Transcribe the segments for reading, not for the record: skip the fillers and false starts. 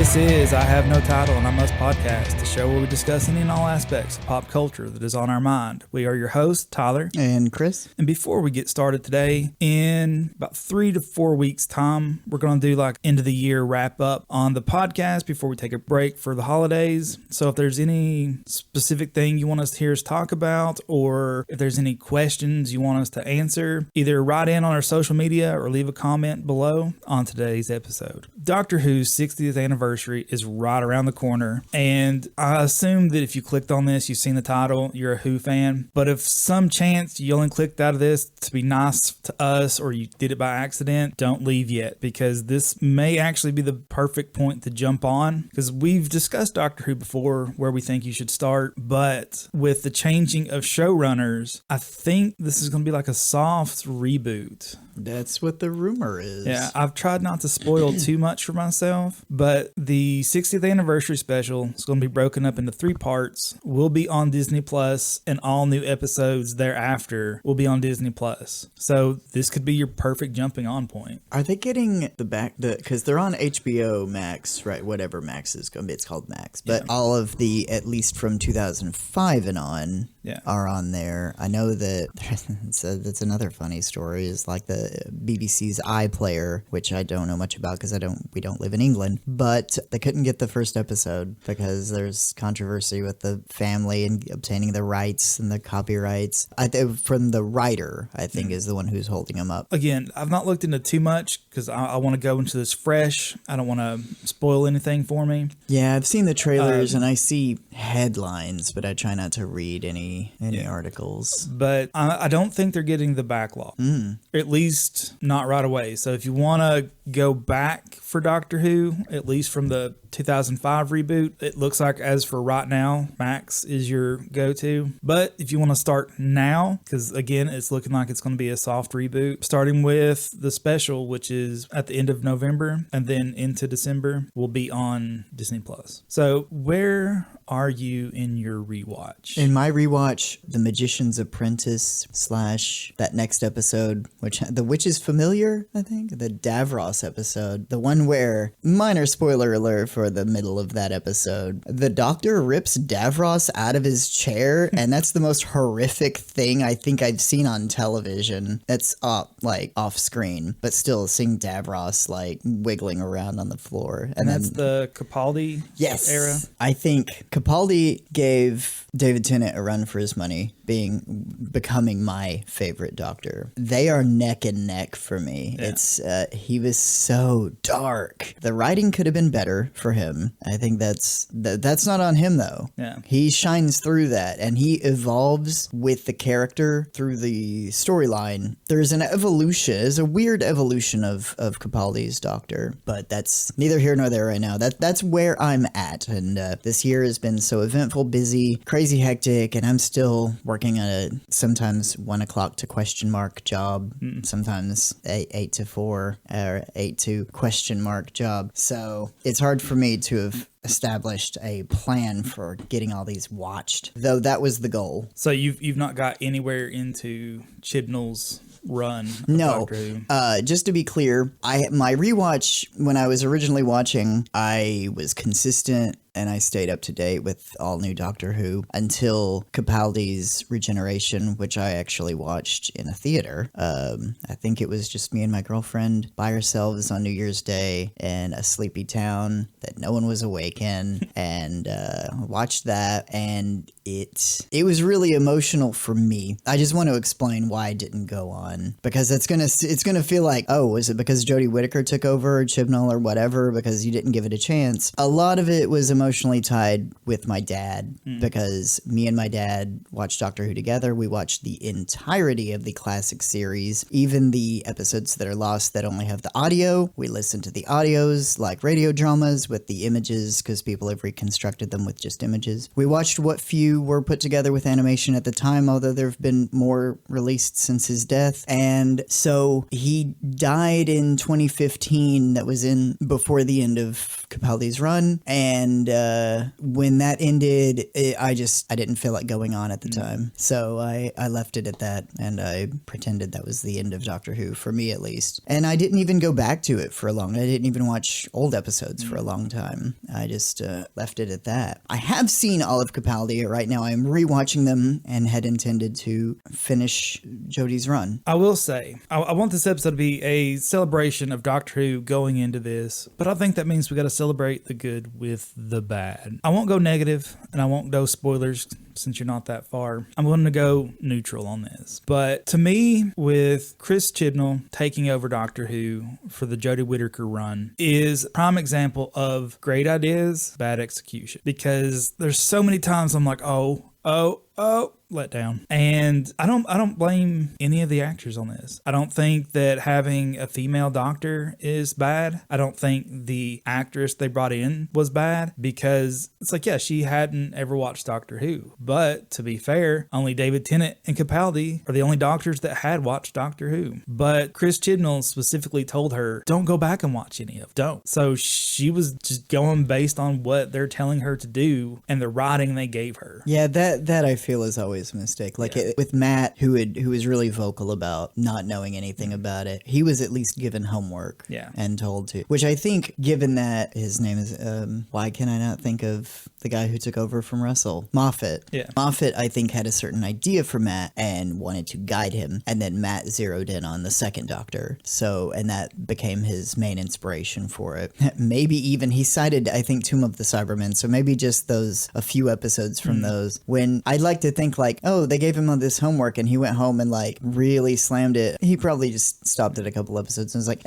This is I Have No Title and I Must Podcast, the show where we discuss any and all aspects of pop culture that is on our mind. We are your hosts, Tyler and Chris. And before we get started today, in about 3 to 4 weeks' time, we're going to do like end of the year wrap up on the podcast before we take a break for the holidays. So if there's any specific thing you want us to hear us talk about, or if there's any questions you want us to answer, either write in on our social media or leave a comment below on today's episode. Doctor Who's 60th anniversary is right around the corner, and I assume that if you clicked on this, you've seen the title, you're a Who fan. But if some chance you only clicked out of this to be nice to us, or you did it by accident, don't leave yet, because this may actually be the perfect point to jump on, because we've discussed Doctor Who before where we think you should start, but with the changing of showrunners, I think this is going to be like a soft reboot. That's what the rumor is. Yeah, I've tried not to spoil too much for myself, but the 60th anniversary special is going to be broken up into 3 parts, will be on Disney Plus, and all new episodes thereafter will be on Disney Plus. So this could be your perfect jumping on point. Are they getting because they're on HBO Max, right? Whatever Max is going to be, it's called Max. But yeah, all of the, at least from 2005 and on, are on there. I know that that's another funny story, is like the BBC's iPlayer, which I don't know much about because we don't live in England, but they couldn't get the first episode because there's controversy with the family and obtaining the rights and the copyrights. From the writer, I think, is the one who's holding them up. Again, I've not looked into too much because I want to go into this fresh. I don't want to spoil anything for me. Yeah, I've seen the trailers and I see headlines, but I try not to read any articles. But I don't think they're getting the backlog. At least not right away. So if you want to go back for Doctor Who, at least from the 2005 reboot, it looks like as for right now, Max is your go-to. But if you want to start now, because again, it's looking like it's going to be a soft reboot, starting with the special, which is at the end of November and then into December, will be on Disney Plus. So where are you in your rewatch? In my rewatch, The Magician's Apprentice / that next episode, which is familiar, I think, the Davros episode, the one where, minor spoiler alert for the middle of that episode, the Doctor rips Davros out of his chair, and that's the most horrific thing I think I've seen on television. It's off screen, but still seeing Davros like wiggling around on the floor. And that's the Capaldi era? I think Capaldi gave David Tennant a run for his money, becoming my favorite Doctor. They are neck and neck for me. Yeah. He was so dark. The writing could have been better for him. I think that's not on him though. Yeah. He shines through that, and he evolves with the character through the storyline. There's an evolution. There's a weird evolution of Capaldi's Doctor, but that's neither here nor there right now. That's where I'm at, and this year has been so eventful, busy, crazy hectic, and I'm still working a sometimes 1 o'clock to question mark job, sometimes 8 to 4 or 8 to question mark job. So it's hard for me to have established a plan for getting all these watched, though that was the goal. So you've not got anywhere into Chibnall's run? No. Just to be clear, my rewatch, when I was originally watching, I was consistent and I stayed up to date with all new Doctor Who until Capaldi's Regeneration, which I actually watched in a theater. I think it was just me and my girlfriend by ourselves on New Year's Day in a sleepy town that no one was awake in, and watched that, and it was really emotional for me. I just want to explain why I didn't go on, because it's gonna feel like, oh, was it because Jodie Whittaker took over, or Chibnall, or whatever, because you didn't give it a chance? A lot of it was emotionally tied with my dad, because me and my dad watched Doctor Who together. We watched the entirety of the classic series, even the episodes that are lost that only have the audio. We listened to the audios like radio dramas with the images, because people have reconstructed them with just images. We watched what few were put together with animation at the time, although there have been more released since his death. And so he died in 2015. That was in before the end of Capaldi's run, and And when that ended, I didn't feel like going on at the time. So I left it at that, and I pretended that was the end of Doctor Who, for me at least. And I didn't even go back to it for a long time. I didn't even watch old episodes for a long time. I just left it at that. I have seen all of Capaldi. Right now I'm rewatching them and had intended to finish Jodie's run. I will say, I want this episode to be a celebration of Doctor Who going into this, but I think that means we got to celebrate the good with the bad. I won't go negative, and I won't go spoilers since you're not that far. I'm going to go neutral on this. But to me, with Chris Chibnall taking over Doctor Who for the Jodie Whittaker run is a prime example of great ideas, bad execution. Because there's so many times I'm like, oh, let down. And I don't blame any of the actors on this. I don't think that having a female doctor is bad. I don't think the actress they brought in was bad, because it's like, yeah, she hadn't ever watched Doctor Who. But to be fair, only David Tennant and Capaldi are the only doctors that had watched Doctor Who. But Chris Chibnall specifically told her, don't go back and watch any of them. Don't. So she was just going based on what they're telling her to do and the writing they gave her. Yeah, that I feel is always a mistake. Like with Matt, who was really vocal about not knowing anything about it, he was at least given homework and told to. Which I think, given that his name is, why can I not think of the guy who took over from Russell? Moffett. Yeah. Moffett, I think, had a certain idea for Matt and wanted to guide him, and then Matt zeroed in on the second Doctor. So, and that became his main inspiration for it. Maybe even he cited, I think, Tomb of the Cybermen. So maybe just a few episodes from those, when I'd like to think like, oh, they gave him all this homework and he went home and like really slammed it. He probably just stopped at a couple episodes and was like,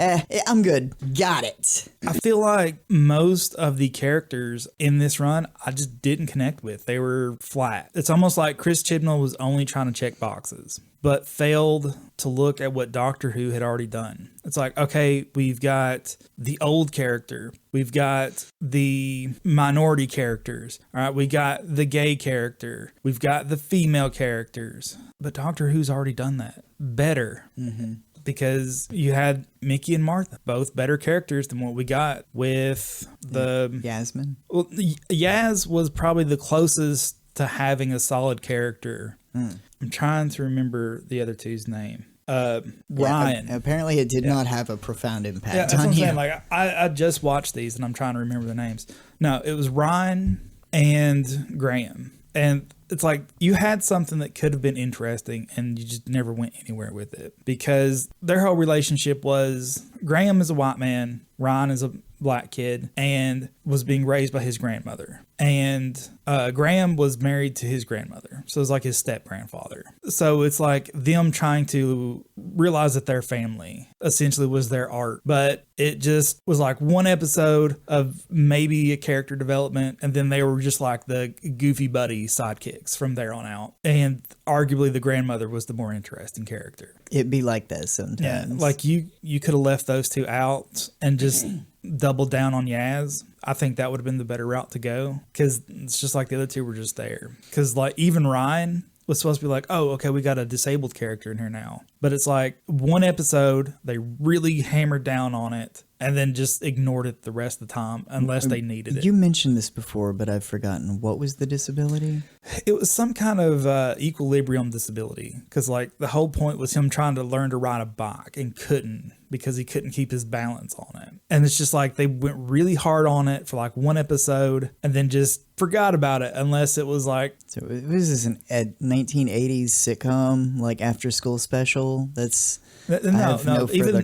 I'm good. Got it. I feel like most of the characters in this run, I just didn't connect with. They were flat. It's almost like Chris Chibnall was only trying to check boxes, but failed to look at what Doctor Who had already done. It's like, okay, we've got the old character. We've got the minority characters. All right, we got the gay character. We've got the female characters. But Doctor Who's already done that better. Mm-hmm. Because you had Mickey and Martha, both better characters than what we got with the... Yasmin? Well, Yaz was probably the closest to having a solid character. I'm trying to remember the other two's name. Ryan. Apparently it did not have a profound impact that's what on I'm you. saying. Like, I just watched these and I'm trying to remember the names. No, it was Ryan and Graham. And it's like you had something that could have been interesting and you just never went anywhere with it, because their whole relationship was Graham is a white man, Ryan is a black kid, and was being raised by his grandmother. And Graham was married to his grandmother. So it's like his step grandfather. So it's like them trying to realize that their family essentially was their art. But it just was like one episode of maybe a character development. And then they were just like the goofy buddy sidekicks from there on out. And arguably the grandmother was the more interesting character. It'd be like that sometimes. Yeah, like you could have left those two out and just doubled down on Yaz. I think that would have been the better route to go, because it's just like the other two were just there. Because like even Ryan was supposed to be like, oh, okay, we got a disabled character in here now. But it's like one episode, they really hammered down on it and then just ignored it the rest of the time unless they needed it. You mentioned this before, but I've forgotten. What was the disability? It was some kind of equilibrium disability, because like the whole point was him trying to learn to ride a bike and couldn't, because he couldn't keep his balance on it. And it's just like they went really hard on it for like one episode and then just forgot about it, unless it was like... So was this an 1980s sitcom, like after school special? That's... No, even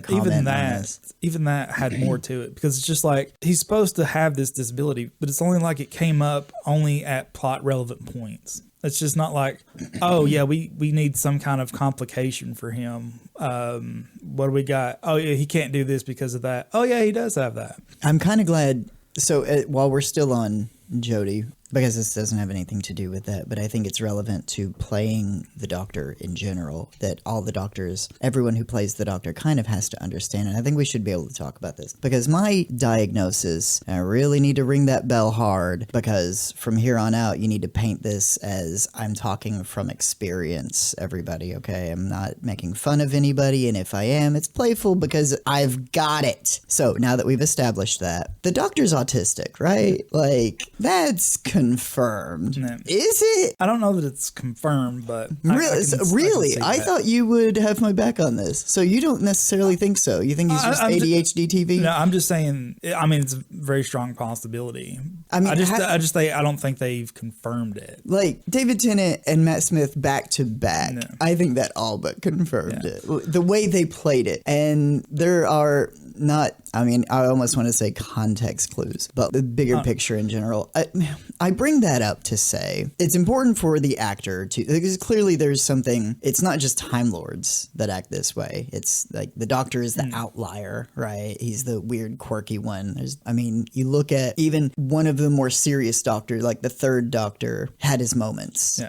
that had more to it, because it's just like he's supposed to have this disability, but it's only like it came up only at plot relevant points. It's just not like, oh yeah, we need some kind of complication for him. What do we got? Oh yeah, he can't do this because of that. Oh yeah, he does have that. I'm kind of glad. So while we're still on Jodie, because this doesn't have anything to do with that, but I think it's relevant to playing the Doctor in general, that all the Doctors, everyone who plays the Doctor kind of has to understand. And I think we should be able to talk about this, because my diagnosis, and I really need to ring that bell hard, because from here on out, you need to paint this as I'm talking from experience, everybody, okay? I'm not making fun of anybody, and if I am, it's playful because I've got it. So now that we've established that, the Doctor's autistic, right? Like, that's confirmed. No. Is it? I don't know that it's confirmed, but Really? I thought you would have my back on this. So you don't necessarily think so. You think he's just ADHD TV? No, I'm just saying, I mean, it's a very strong possibility. I mean, I don't think they've confirmed it. Like David Tennant and Matt Smith back to back. No. I think that all but confirmed it. The way they played it. And there are not, I mean, I almost want to say context clues, but the bigger picture in general. I bring that up to say it's important for the actor to, because clearly there's something, it's not just Time Lords that act this way. It's like the Doctor is the outlier, right? He's the weird, quirky one. I mean, you look at even one of the more serious Doctors, like the third Doctor had his moments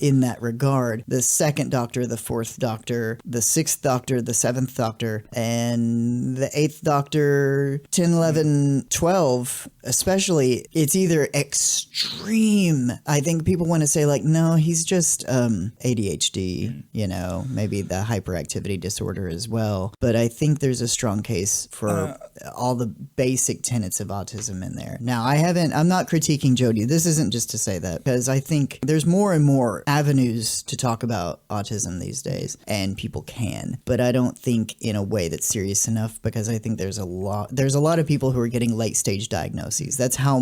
in that regard. The second Doctor, the fourth Doctor, the sixth Doctor, the seventh Doctor, and the eighth Doctor, 10, 11, 12, especially, it's either extreme. I think people want to say like, no, he's just ADHD, you know, maybe the hyperactivity disorder as well. But I think there's a strong case for all the basic tenets of autism in there. Now, I'm not critiquing Jodie. This isn't just to say that, because I think there's more and more avenues to talk about autism these days, and people can. But I don't think in a way that's serious enough, because I think there's a lot of people who are getting late stage diagnoses. That's how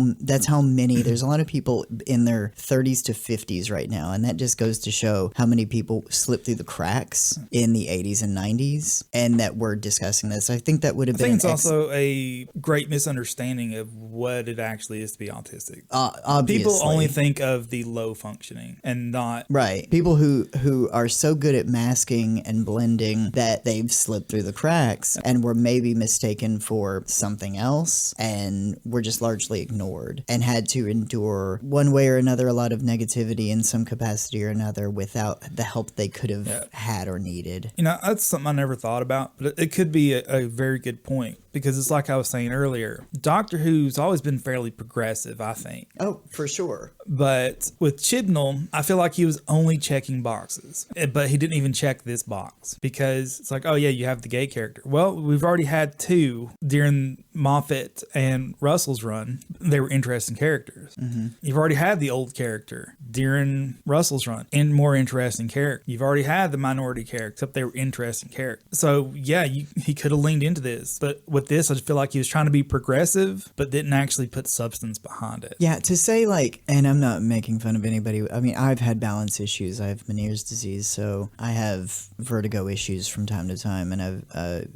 many, there's a lot of people in their 30s to 50s right now, and that just goes to show how many people slipped through the cracks in the 80s and 90s, and that we're discussing this. I think that would have been... I think it's also a great misunderstanding of what it actually is to be autistic. Obviously. People only think of the low functioning and not... Right. People who are so good at masking and blending that they've slipped through the cracks and were maybe mistaken for something else, and were just largely ignored and had to endure one way or another a lot of negativity in some capacity or another without the help they could have had or needed. You know, that's something I never thought about, but it could be a very good point, because it's like I was saying earlier, Doctor Who's always been fairly progressive, I think. Oh, for sure. But with Chibnall, I feel like he was only checking boxes, but he didn't even check this box, because it's like, oh yeah, you have the gay character. Well, we've already had two during Moffett and Russell's run. They were interesting characters. Mm-hmm. You've already had the old character during Russell's run, and more interesting character. You've already had the minority character, except they were interesting characters. So yeah, he could have leaned into this, but with this, I just feel like he was trying to be progressive, but didn't actually put substance behind it. Yeah, to say like, and I'm not making fun of anybody. I mean, I've had balance issues. I have Meniere's disease, so I have vertigo issues from time to time, and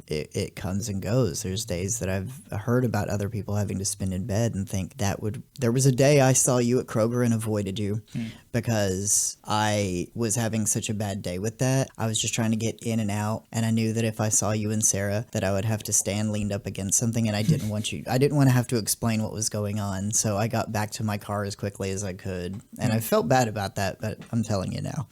it comes and goes. There's days that I've heard about other people having to spend in bed and think there was a day I saw you at Kroger and avoided you because I was having such a bad day with that. I was just trying to get in and out, and I knew that if I saw you and Sarah that I would have to stand leaned up against something, and I didn't want to have to explain what was going on, so I got back to my car as quickly as I could, and I felt bad about that, but I'm telling you now.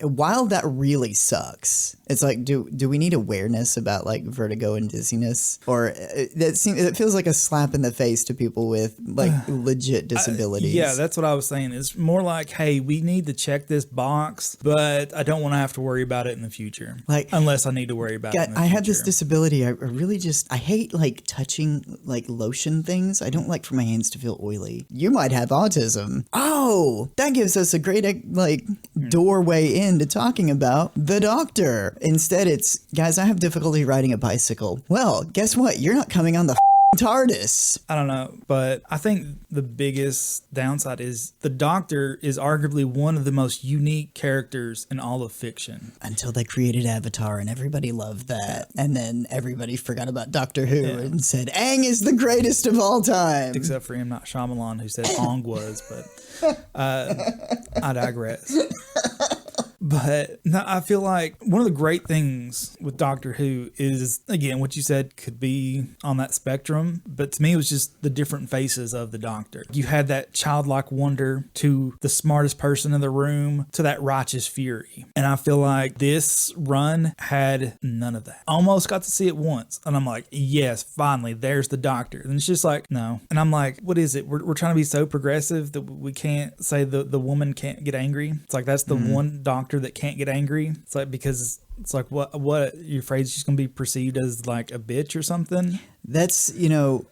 While that really sucks, it's like, do we need awareness about like vertigo and dizziness? Or it feels like a slap in the face to people with like legit disabilities. Yeah, that's what I was saying. It's more like, hey, we need to check this box, but I don't want to have to worry about it in the future. Like, unless I need to worry about it in the future. I had this disability. I hate like touching like lotion things. I don't like for my hands to feel oily. You might have autism. Oh, that gives us a great like doorway into talking about the Doctor. Instead, it's, guys, I have difficulty riding a bicycle. Well, guess what? You're not coming on the TARDIS. I don't know, but I think the biggest downside is the Doctor is arguably one of the most unique characters in all of fiction. Until they created Avatar, and everybody loved that. And then everybody forgot about Doctor Who and said, Aang is the greatest of all time. Except for M. Night Shyamalan, who said Aang was, but I digress. But no, I feel like one of the great things with Doctor Who is, again, what you said could be on that spectrum, but to me it was just the different faces of the Doctor. You had that childlike wonder to the smartest person in the room to that righteous fury. And I feel like this run had none of that. Almost got to see it once. And I'm like, yes, finally, there's the Doctor. And it's just like, no. And I'm like, what is it? We're trying to be so progressive that we can't say the woman can't get angry. It's like, that's the one Doctor that can't get angry. It's like, because it's like, what you're afraid she's going to be perceived as like a bitch or something? That's,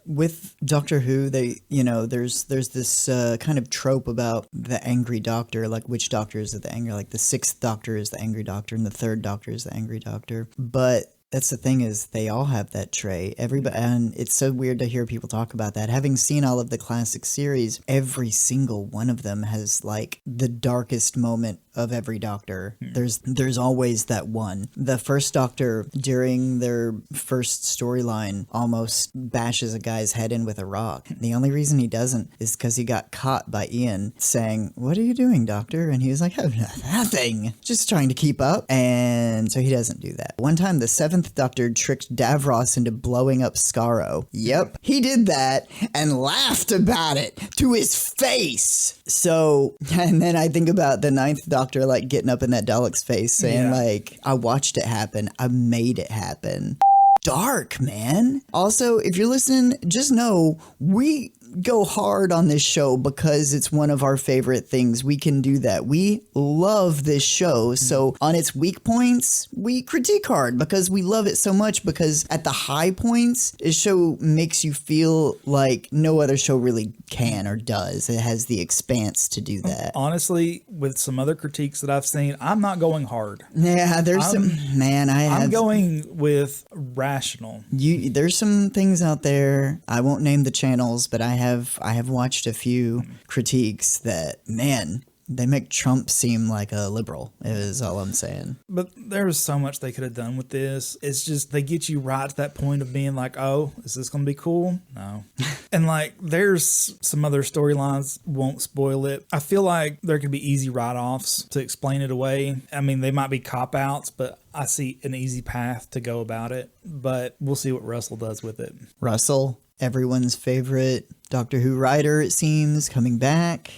with Doctor Who, they, there's this kind of trope about the angry doctor, like which doctor is the angry, like the sixth Doctor is the angry doctor and the third Doctor is the angry doctor. But that's the thing, is they all have that trait. Everybody, and it's so weird to hear people talk about that. Having seen all of the classic series, every single one of them has like the darkest moment of every Doctor. There's always that one. The first Doctor, during their first storyline, almost bashes a guy's head in with a rock. The only reason he doesn't is because he got caught by Ian saying, "What are you doing, Doctor?" And he was like, "Oh, nothing, just trying to keep up." And so he doesn't do that. One time, the seventh Doctor tricked Davros into blowing up Skaro. Yep, he did that and laughed about it to his face. So, and then I think about the ninth Doctor like getting up in that Dalek's face saying like, "I watched it happen. I made it happen." Dark, man. Also, if you're listening, just know we go hard on this show because it's one of our favorite things. We can do that. We love this show. So on its weak points, we critique hard because we love it so much, because at the high points, this show makes you feel like no other show really can or does. It has the expanse to do that. Honestly, with some other critiques that I've seen, I'm not going hard. Yeah, I'm going with rational. There's some things out there. I won't name the channels, but I have watched a few critiques that, man, they make Trump seem like a liberal, is all I'm saying. But there's so much they could have done with this. It's just they get you right to that point of being like, oh, is this going to be cool? No. And like, there's some other storylines, won't spoil it. I feel like there could be easy write-offs to explain it away. I mean, they might be cop-outs, but I see an easy path to go about it. But we'll see what Russell does with it. Russell, everyone's favorite Doctor Who writer, it seems, coming back.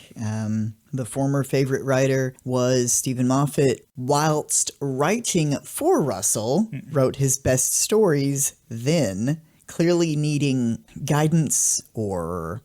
The former favorite writer was Stephen Moffett. Whilst writing for Russell, wrote his best stories then, clearly needing guidance or...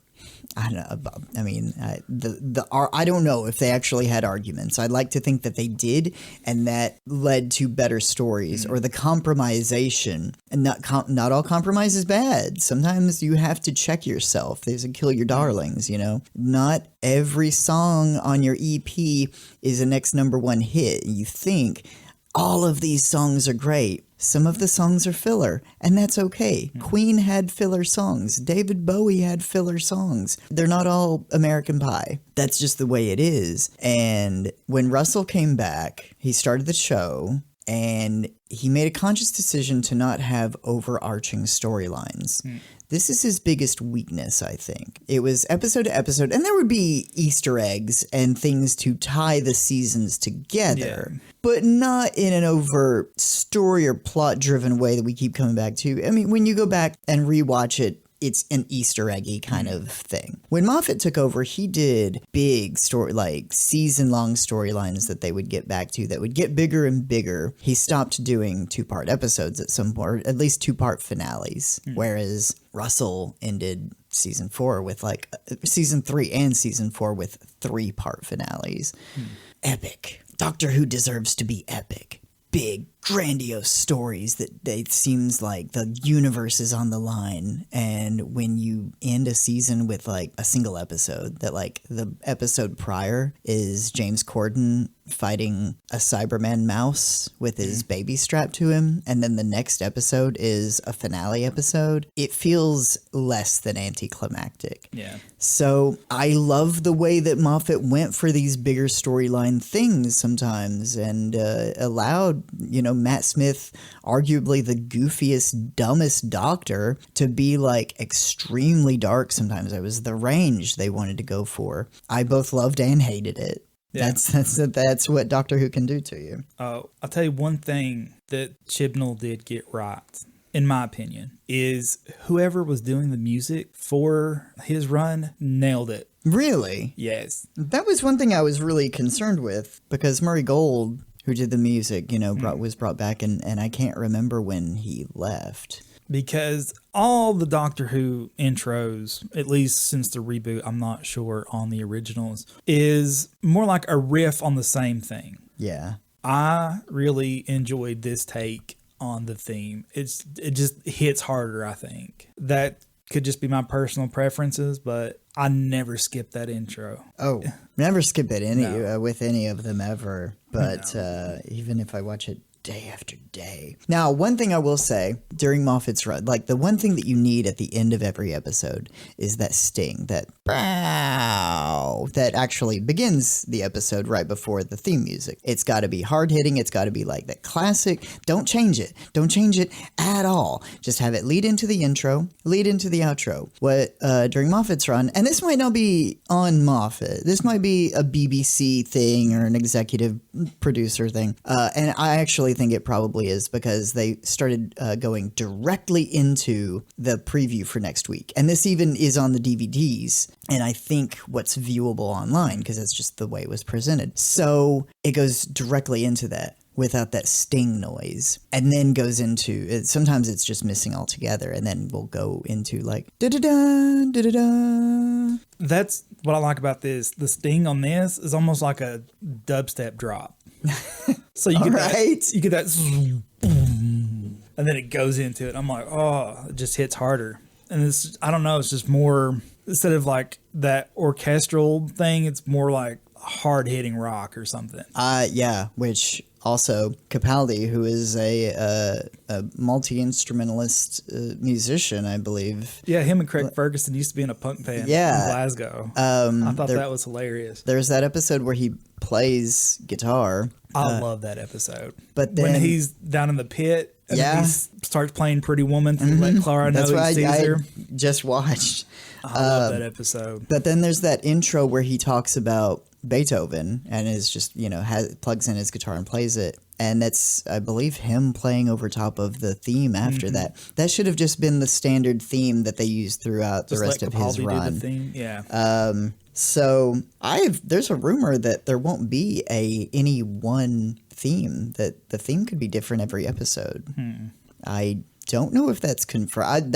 I don't know. I mean, I don't know if they actually had arguments. I'd like to think that they did, and that led to better stories or the compromisation. And not all compromise is bad. Sometimes you have to check yourself. There's a kill your darlings, Not every song on your EP is a next #1 hit. You think all of these songs are great. Some of the songs are filler, and that's okay. Queen had filler songs. David Bowie had filler songs. They're not all American Pie. That's just the way it is. And when Russell came back, he started the show, and he made a conscious decision to not have overarching storylines. This is his biggest weakness, I think. It was episode to episode, and there would be Easter eggs and things to tie the seasons together, but not in an overt story or plot-driven way that we keep coming back to. I mean, when you go back and rewatch it, it's an Easter eggy kind of thing. When Moffett took over, he did big story, like season-long storylines that they would get back to that would get bigger and bigger. He stopped doing 2-part episodes at some point, or at least 2-part finales, whereas Russell ended season 4 with like season 3 and season 4 with 3-part finales. Epic. Doctor Who deserves to be epic. Big, grandiose stories that it seems like the universe is on the line. And when you end a season with like a single episode, that like the episode prior is James Corden fighting a Cyberman mouse with his baby strapped to him, and then the next episode is a finale episode, it feels less than anticlimactic. Yeah. So I love the way that Moffat went for these bigger storyline things sometimes, and allowed, Matt Smith, arguably the goofiest, dumbest Doctor, to be like extremely dark sometimes. It was the range they wanted to go for. I both loved and hated it. Yeah. That's what Doctor Who can do to you. I'll tell you one thing that Chibnall did get right, in my opinion, is whoever was doing the music for his run nailed it. Really? Yes. That was one thing I was really concerned with, because Murray Gold, who did the music, was brought back, and I can't remember when he left. Because all the Doctor Who intros, at least since the reboot, I'm not sure on the originals, is more like a riff on the same thing. Yeah. I really enjoyed this take on the theme. It just hits harder, I think. That could just be my personal preferences, but I never skip that intro. Oh, never skip it with any of them ever. But even if I watch it day after day. Now, one thing I will say during Moffett's run, like the one thing that you need at the end of every episode is that sting, that bow, that actually begins the episode right before the theme music. It's got to be hard hitting. It's got to be like that classic. Don't change it. Don't change it at all. Just have it lead into the intro, lead into the outro. During Moffett's run, and this might not be on Moffett. This might be a BBC thing or an executive producer thing. And I actually think it probably is, because they started going directly into the preview for next week. And this even is on the DVDs, and I think what's viewable online, because that's just the way it was presented. So it goes directly into that without that sting noise, and then goes into it. Sometimes it's just missing altogether, and then we'll go into like da-da-da, da-da-da. That's what I like about this. The sting on this is almost like a dubstep drop. So you get that, and then it goes into it. I'm like, oh, it just hits harder. And it's, I don't know, it's just more, instead of like that orchestral thing, it's more like hard hitting rock or something. Yeah, which also Capaldi, who is a multi-instrumentalist musician, I believe. Yeah, him and Craig Ferguson used to be in a punk band in Glasgow. I thought that was hilarious. There's that episode where he plays guitar. I love that episode. But then, when he's down in the pit and he starts playing Pretty Woman to let Clara know he sees her. Just watched. I love that episode. But then there's that intro where he talks about Beethoven and is just, plugs in his guitar and plays it. And that's, I believe, him playing over top of the theme after that. That should have just been the standard theme that they used throughout the rest of his run. The theme. Yeah. So there's a rumor that there won't be any one theme, that the theme could be different every episode. I don't know if that's confirmed.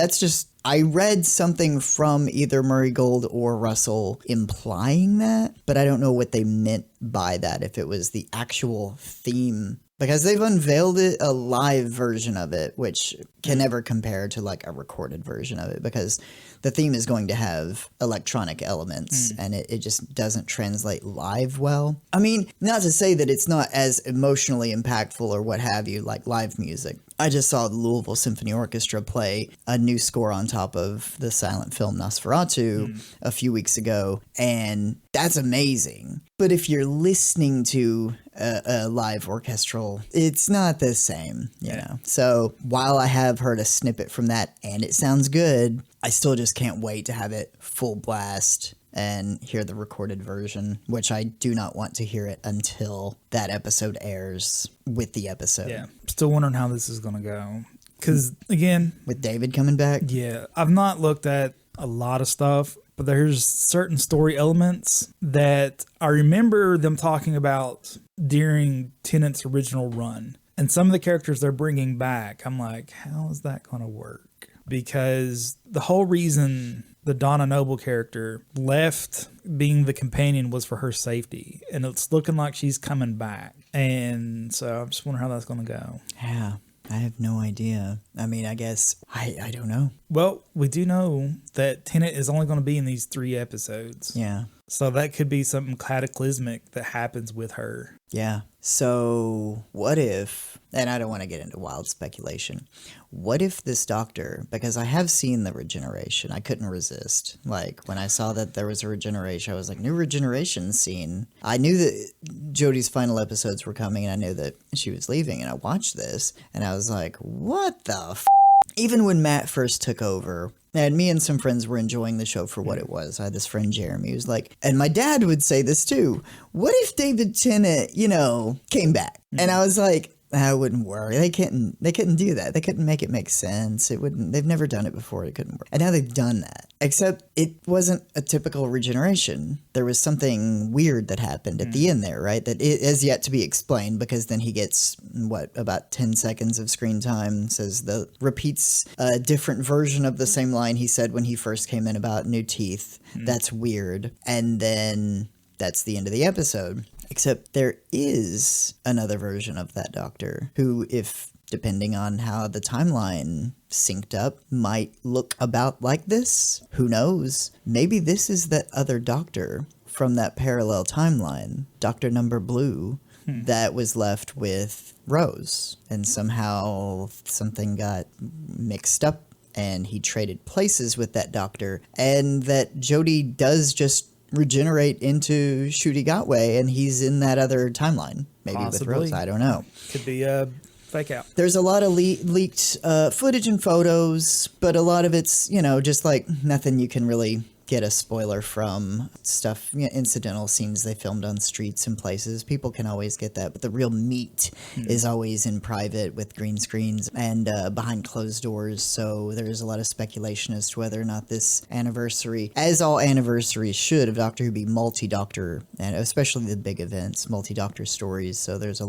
I read something from either Murray Gold or Russell implying that, but I don't know what they meant by that, if it was the actual theme. Because they've unveiled a live version of it, which can never compare to like a recorded version of it, because the theme is going to have electronic elements and it just doesn't translate live well. I mean, not to say that it's not as emotionally impactful or what have you, like live music. I just saw the Louisville Symphony Orchestra play a new score on top of the silent film Nosferatu a few weeks ago, and that's amazing. But if you're listening to a live orchestral, it's not the same, you know. So while I have heard a snippet from that and it sounds good, I still just can't wait to have it full blast and hear the recorded version, which I do not want to hear it until that episode airs with the episode. Yeah. Still wondering how this is going to go. Because, again, with David coming back? Yeah. I've not looked at a lot of stuff, but there's certain story elements that I remember them talking about during Tennant's original run. And some of the characters they're bringing back, I'm like, how is that going to work? Because the whole reason the Donna Noble character left being the companion was for her safety. And it's looking like she's coming back. And so I'm just wondering how that's going to go. Yeah, I have no idea. I mean, I guess, I don't know. Well, we do know that Tennant is only going to be in these 3 episodes. Yeah. So that could be something cataclysmic that happens with her. Yeah. So what if, and I don't want to get into wild speculation, what if this doctor, because I have seen the Regeneration, I couldn't resist. Like when I saw that there was a Regeneration, I was like, new Regeneration scene. I knew that Jodie's final episodes were coming and I knew that she was leaving, and I watched this and I was like, what the f-? Even when Matt first took over, And me and some friends were enjoying the show for what it was. I had this friend, Jeremy, who's like, and my dad would say this too, what if David Tennant, came back? And I was like, that wouldn't work. They couldn't do that. They couldn't make it make sense. They've never done it before. It couldn't work. And now they've done that. Except it wasn't a typical regeneration. There was something weird that happened at the end there, right? That it is yet to be explained, because then he gets, about 10 seconds of screen time, repeats a different version of the same line he said when he first came in about new teeth. That's weird. And then that's the end of the episode. Except there is another version of that doctor who, if depending on how the timeline synced up, might look about like this. Who knows? Maybe this is that other doctor from that parallel timeline, Dr. Number Blue, that was left with Rose. And somehow something got mixed up and he traded places with that doctor. And that Jodie does just regenerate into Ncuti Gatwa, and he's in that other timeline, maybe possibly with Rose. I don't know. Could be a fake out. There's a lot of leaked footage and photos, but a lot of it's just like nothing you can really get a spoiler from. Stuff, incidental scenes they filmed on streets and places. People can always get that, but the real meat is always in private with green screens and behind closed doors. So there's a lot of speculation as to whether or not this anniversary, as all anniversaries should of Doctor Who, be multi-doctor, and especially the big events, multi-doctor stories. So there's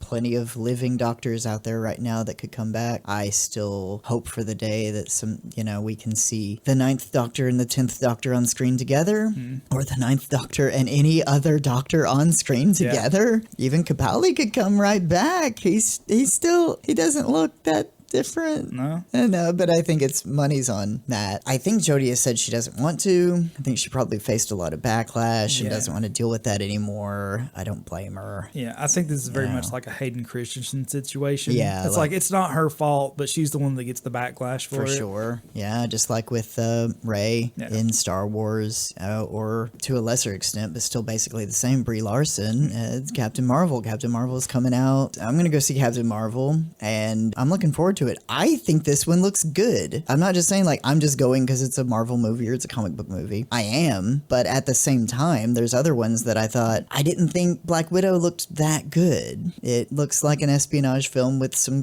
plenty of living doctors out there right now that could come back. I still hope for the day that we can see the 9th Doctor and the 10th Doctor on screen together, or the 9th Doctor and any other Doctor on screen together. Even Capaldi could come right back. He doesn't look that different. No. But I think it's money's on that. I think Jodie has said she doesn't want to. I think she probably faced a lot of backlash and doesn't want to deal with that anymore. I don't blame her. Yeah, I think this is very much like a Hayden Christensen situation. Yeah. It's like it's not her fault, but she's the one that gets the backlash for it. For sure. Yeah, just like with Rey in Star Wars, or to a lesser extent, but still basically the same, Brie Larson, Captain Marvel. Captain Marvel is coming out. I'm going to go see Captain Marvel, and I'm looking forward to it. I think this one looks good. I'm not just saying I'm just going because it's a Marvel movie or it's a comic book movie. I am, but at the same time, there's other ones that I didn't think Black Widow looked that good. It looks like an espionage film with some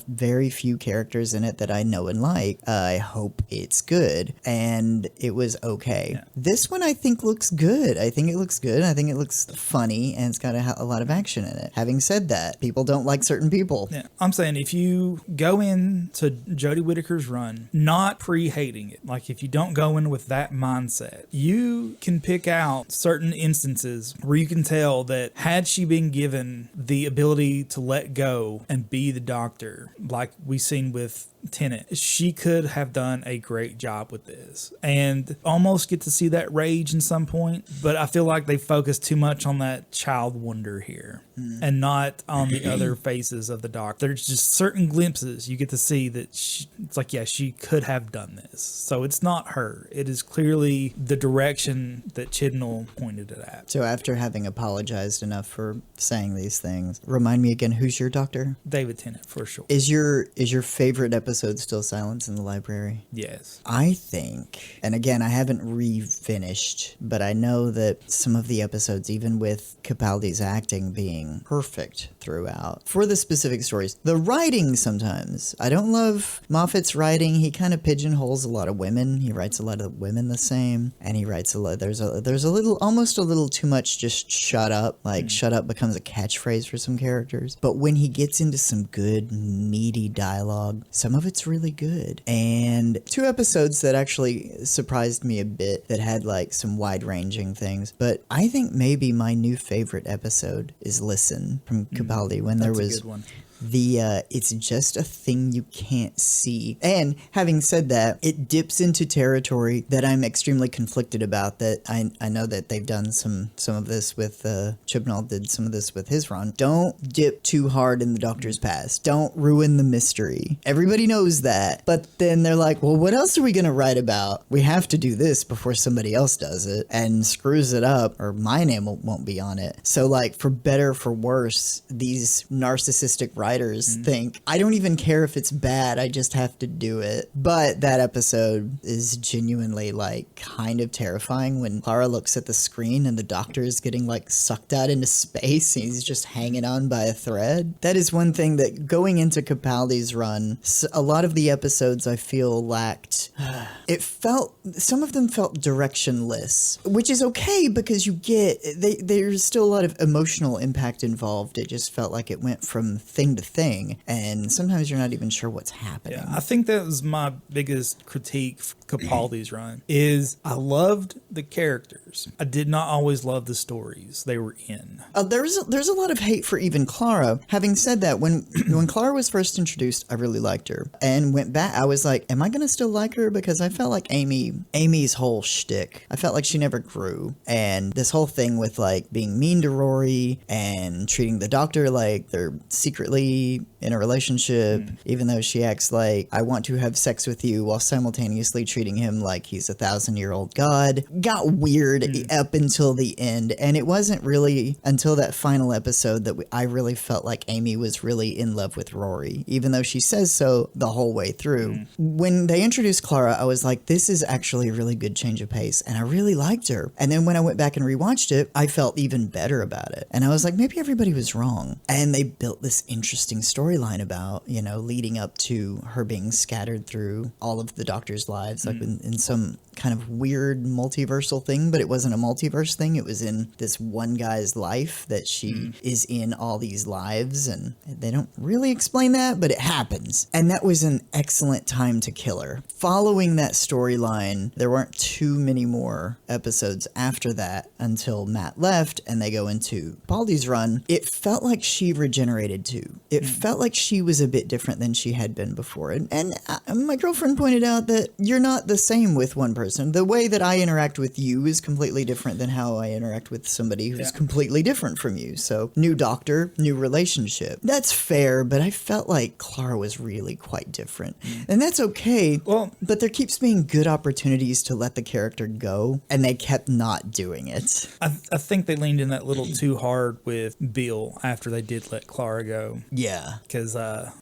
very few characters in it that I know and like. I hope it's good, and it was okay. Yeah. This one I think looks good. I think it looks good. I think it looks funny, and it's got a lot of action in it. Having said that, people don't like certain people. Yeah, I'm saying if you go into Jodie Whittaker's run not pre-hating it, like if you don't go in with that mindset, you can pick out certain instances where you can tell that had she been given the ability to let go and be the Doctor, like we've seen with Tennant, she could have done a great job with this and almost get to see that rage in some point. But I feel like they focus too much on that child wonder here and not on the other faces of the Doctor. There's just certain glimpses you get to see that she could have done this. So it's not her. It is clearly the direction that Chibnall pointed it at. So after having apologized enough for saying these things, remind me again, who's your Doctor? David Tennant, for sure. Is your favorite episode still Silence in the Library? Yes. I think, and again, I haven't re-finished, but I know that some of the episodes, even with Capaldi's acting being perfect throughout, for the specific stories, the writing sometimes, I don't love Moffett's writing. He kind of pigeonholes a lot of women. He writes a lot of women the same, and he writes a lot, there's a little, almost a little too much just shut up, shut up becomes a catchphrase for some characters. But when he gets into some good, meaty dialogue, some of it's really good. And 2 episodes that actually surprised me a bit that had some wide-ranging things. But I think maybe my new favorite episode is Listen from Capaldi, when there was a good one. It's just a thing you can't see. And having said that, it dips into territory that I'm extremely conflicted about, that I know that they've done some of this with, Chibnall did some of this with his run. Don't dip too hard in the Doctor's past. Don't ruin the mystery. Everybody knows that. But then they're like, well, what else are we going to write about? We have to do this before somebody else does it and screws it up, or my name won't be on it. So for better or for worse, these narcissistic writers writers think. I don't even care if it's bad. I just have to do it. But that episode is genuinely like kind of terrifying when Clara looks at the screen and the doctor is getting like sucked out into space and he's just hanging on by a thread. That is one thing that going into Capaldi's run, a lot of the episodes I feel lacked. Some of them felt directionless, which is okay because there's still a lot of emotional impact involved. It just felt like it went from thing to thing, and sometimes you're not even sure what's happening. Yeah, I think that was my biggest critique for Capaldi's run, is I loved the characters. I did not always love the stories they were in. There's a lot of hate for even Clara. Having said that, when Clara was first introduced, I really liked her, and went back, I was like, am I gonna still like her? Because I felt like Amy's whole shtick, I felt like she never grew, and this whole thing with like being mean to Rory and treating the doctor like they're secretly in a relationship, even though she acts like, I want to have sex with you, while simultaneously treating him like he's a 1,000-year-old god, got weird up until the end. And it wasn't really until that final episode that I really felt like Amy was really in love with Rory, even though she says so the whole way through. When they introduced Clara, I was like, this is actually a really good change of pace, and I really liked her. And then when I went back and rewatched it, I felt even better about it. And I was like, maybe everybody was wrong. And they built this interesting storyline about, leading up to her being scattered through all of the Doctor's lives, like in some kind of weird multiversal thing, but it wasn't a multiverse thing. It was in this one guy's life that she is in all these lives, and they don't really explain that, but it happens. And that was an excellent time to kill her. Following that storyline, there weren't too many more episodes after that until Matt left and they go into Baldy's run. It felt like she regenerated too. It felt like she was a bit different than she had been before. And my girlfriend pointed out that you're not the same with one person. The way that I interact with you is completely different than how I interact with somebody who's completely different from you. So new doctor, new relationship. That's fair, but I felt like Clara was really quite different. And that's okay. Well, but there keeps being good opportunities to let the character go, and they kept not doing it. I think they leaned in that little too hard with Bill after they did let Clara go. Yeah. Because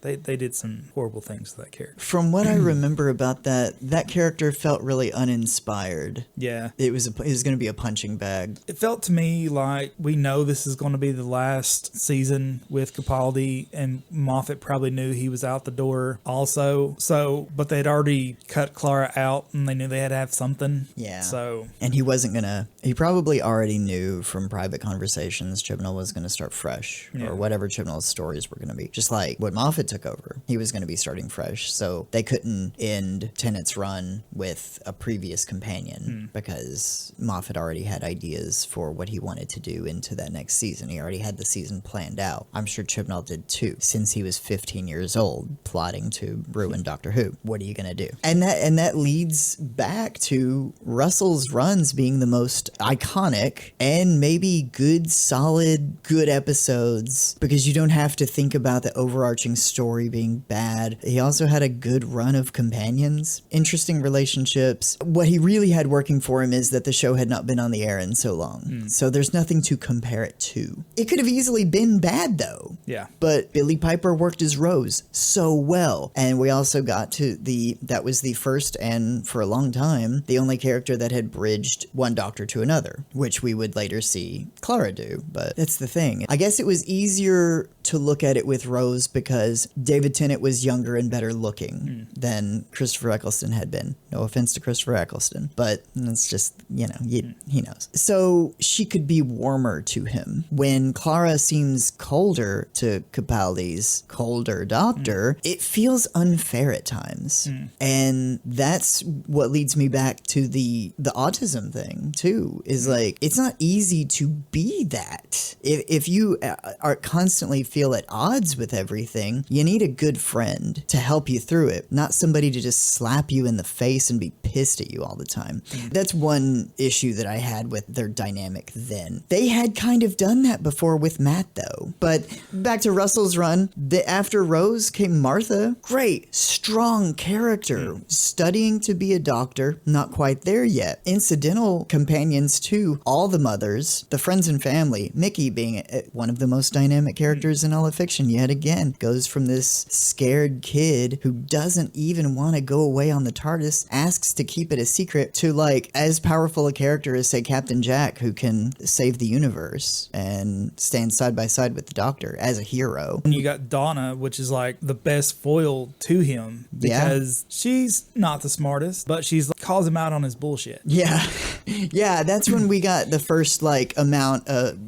they did some horrible things to that character. From what I remember about that character felt really uninspired. Yeah. It was going to be a punching bag. It felt to me like we know this is going to be the last season with Capaldi, and Moffett probably knew he was out the door also. So, but they'd already cut Clara out and they knew they had to have something. Yeah. So. And he probably already knew from private conversations Chibnall was going to start fresh, or whatever Chibnall's stories were going to be. Just like when Moffett took over, he was going to be starting fresh. So they couldn't end Tennant's run with a previous companion because Moffat already had ideas for what he wanted to do into that next season. He already had the season planned out. I'm sure Chibnall did too, since he was 15 years old, plotting to ruin Doctor Who. What are you going to do? And that leads back to Russell's runs being the most iconic and maybe good, solid, good episodes, because you don't have to think about the overarching story being bad. He also had a good run of companions, interesting relationships. What he really had working for him is that the show had not been on the air in so long. So there's nothing to compare it to. It could have easily been bad though. Yeah. But Billy Piper worked as Rose so well. And we also got to that was the first, and for a long time, the only character that had bridged one Doctor to another, which we would later see Clara do. But that's the thing. I guess it was easier to look at it with Rose because David Tennant was younger and better looking than Christopher Eccleston had been. No offense to Christopher Eccleston, but it's just, he knows. So she could be warmer to him. When Clara seems colder to Capaldi's colder Doctor, it feels unfair at times. And that's what leads me back to the autism thing too, is like, it's not easy to be that. If you are constantly feel at odds with everything, you need a good friend to help you through it, not somebody to just slap you in the face and be pissed at at you all the time. That's one issue that I had with their dynamic then. They had kind of done that before with Matt, though. But back to Russell's run, after Rose came Martha. Great, strong character, studying to be a doctor, not quite there yet. Incidental companions too, all the mothers, the friends and family, Mickey being one of the most dynamic characters in all of fiction yet again, goes from this scared kid who doesn't even want to go away on the TARDIS, asks to keep it a secret, to like as powerful a character as say Captain Jack, who can save the universe and stand side by side with the Doctor as a hero. And you got Donna, which is like the best foil to him because she's not the smartest, but she's calls him out on his bullshit. Yeah. Yeah, that's when we got the first like amount of,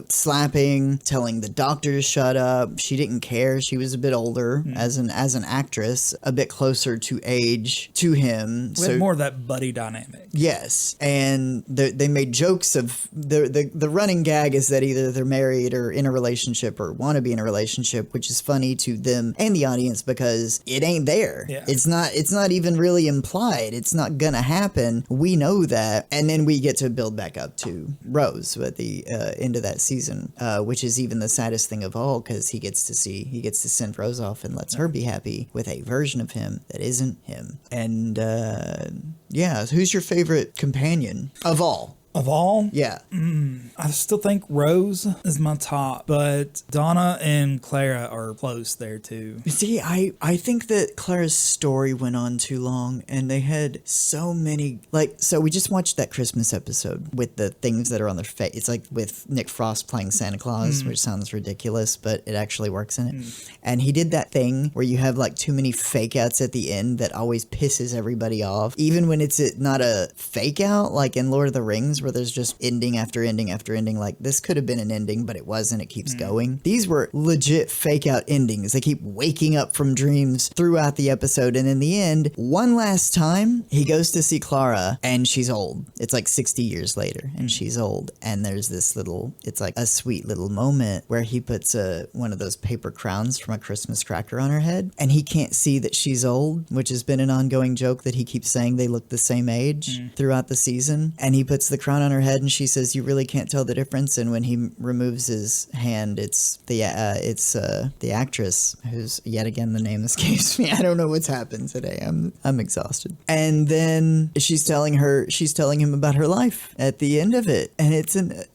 slapping, telling the Doctor to shut up. She didn't care. She was a bit older as an actress, a bit closer to age to him. We had more of that buddy dynamic. Yes. And they made jokes of the running gag is that either they're married or in a relationship or want to be in a relationship, which is funny to them and the audience because it ain't there. Yeah. It's not even really implied. It's not gonna happen. We know that. And then we get to build back up to Rose at the end of that season, which is even the saddest thing of all because he gets to send Rose off and lets her be happy with a version of him that isn't him. And who's your favorite companion of all? Of all? Yeah. I still think Rose is my top, but Donna and Clara are close there too. See, I think that Clara's story went on too long and they had so many, so we just watched that Christmas episode with the things that are on their face. It's like with Nick Frost playing Santa Claus, which sounds ridiculous, but it actually works in it. And he did that thing where you have like too many fake outs at the end that always pisses everybody off, even when it's not a fake out, like in Lord of the Rings, where there's just ending after ending after ending. Like this could have been an ending, but it wasn't. It keeps going. These were legit fake out endings. They keep waking up from dreams throughout the episode. And in the end, one last time, he goes to see Clara and she's old. It's like 60 years later and she's old. And there's this it's like a sweet little moment where he puts one of those paper crowns from a Christmas cracker on her head. And he can't see that she's old, which has been an ongoing joke that he keeps saying they look the same age throughout the season. And he puts the crown on her head and she says, "You really can't tell the difference." And when he removes his hand, it's the actress who's, yet again, the name escapes me. I don't know what's happened today. I'm exhausted. And then she's telling him about her life at the end of it. And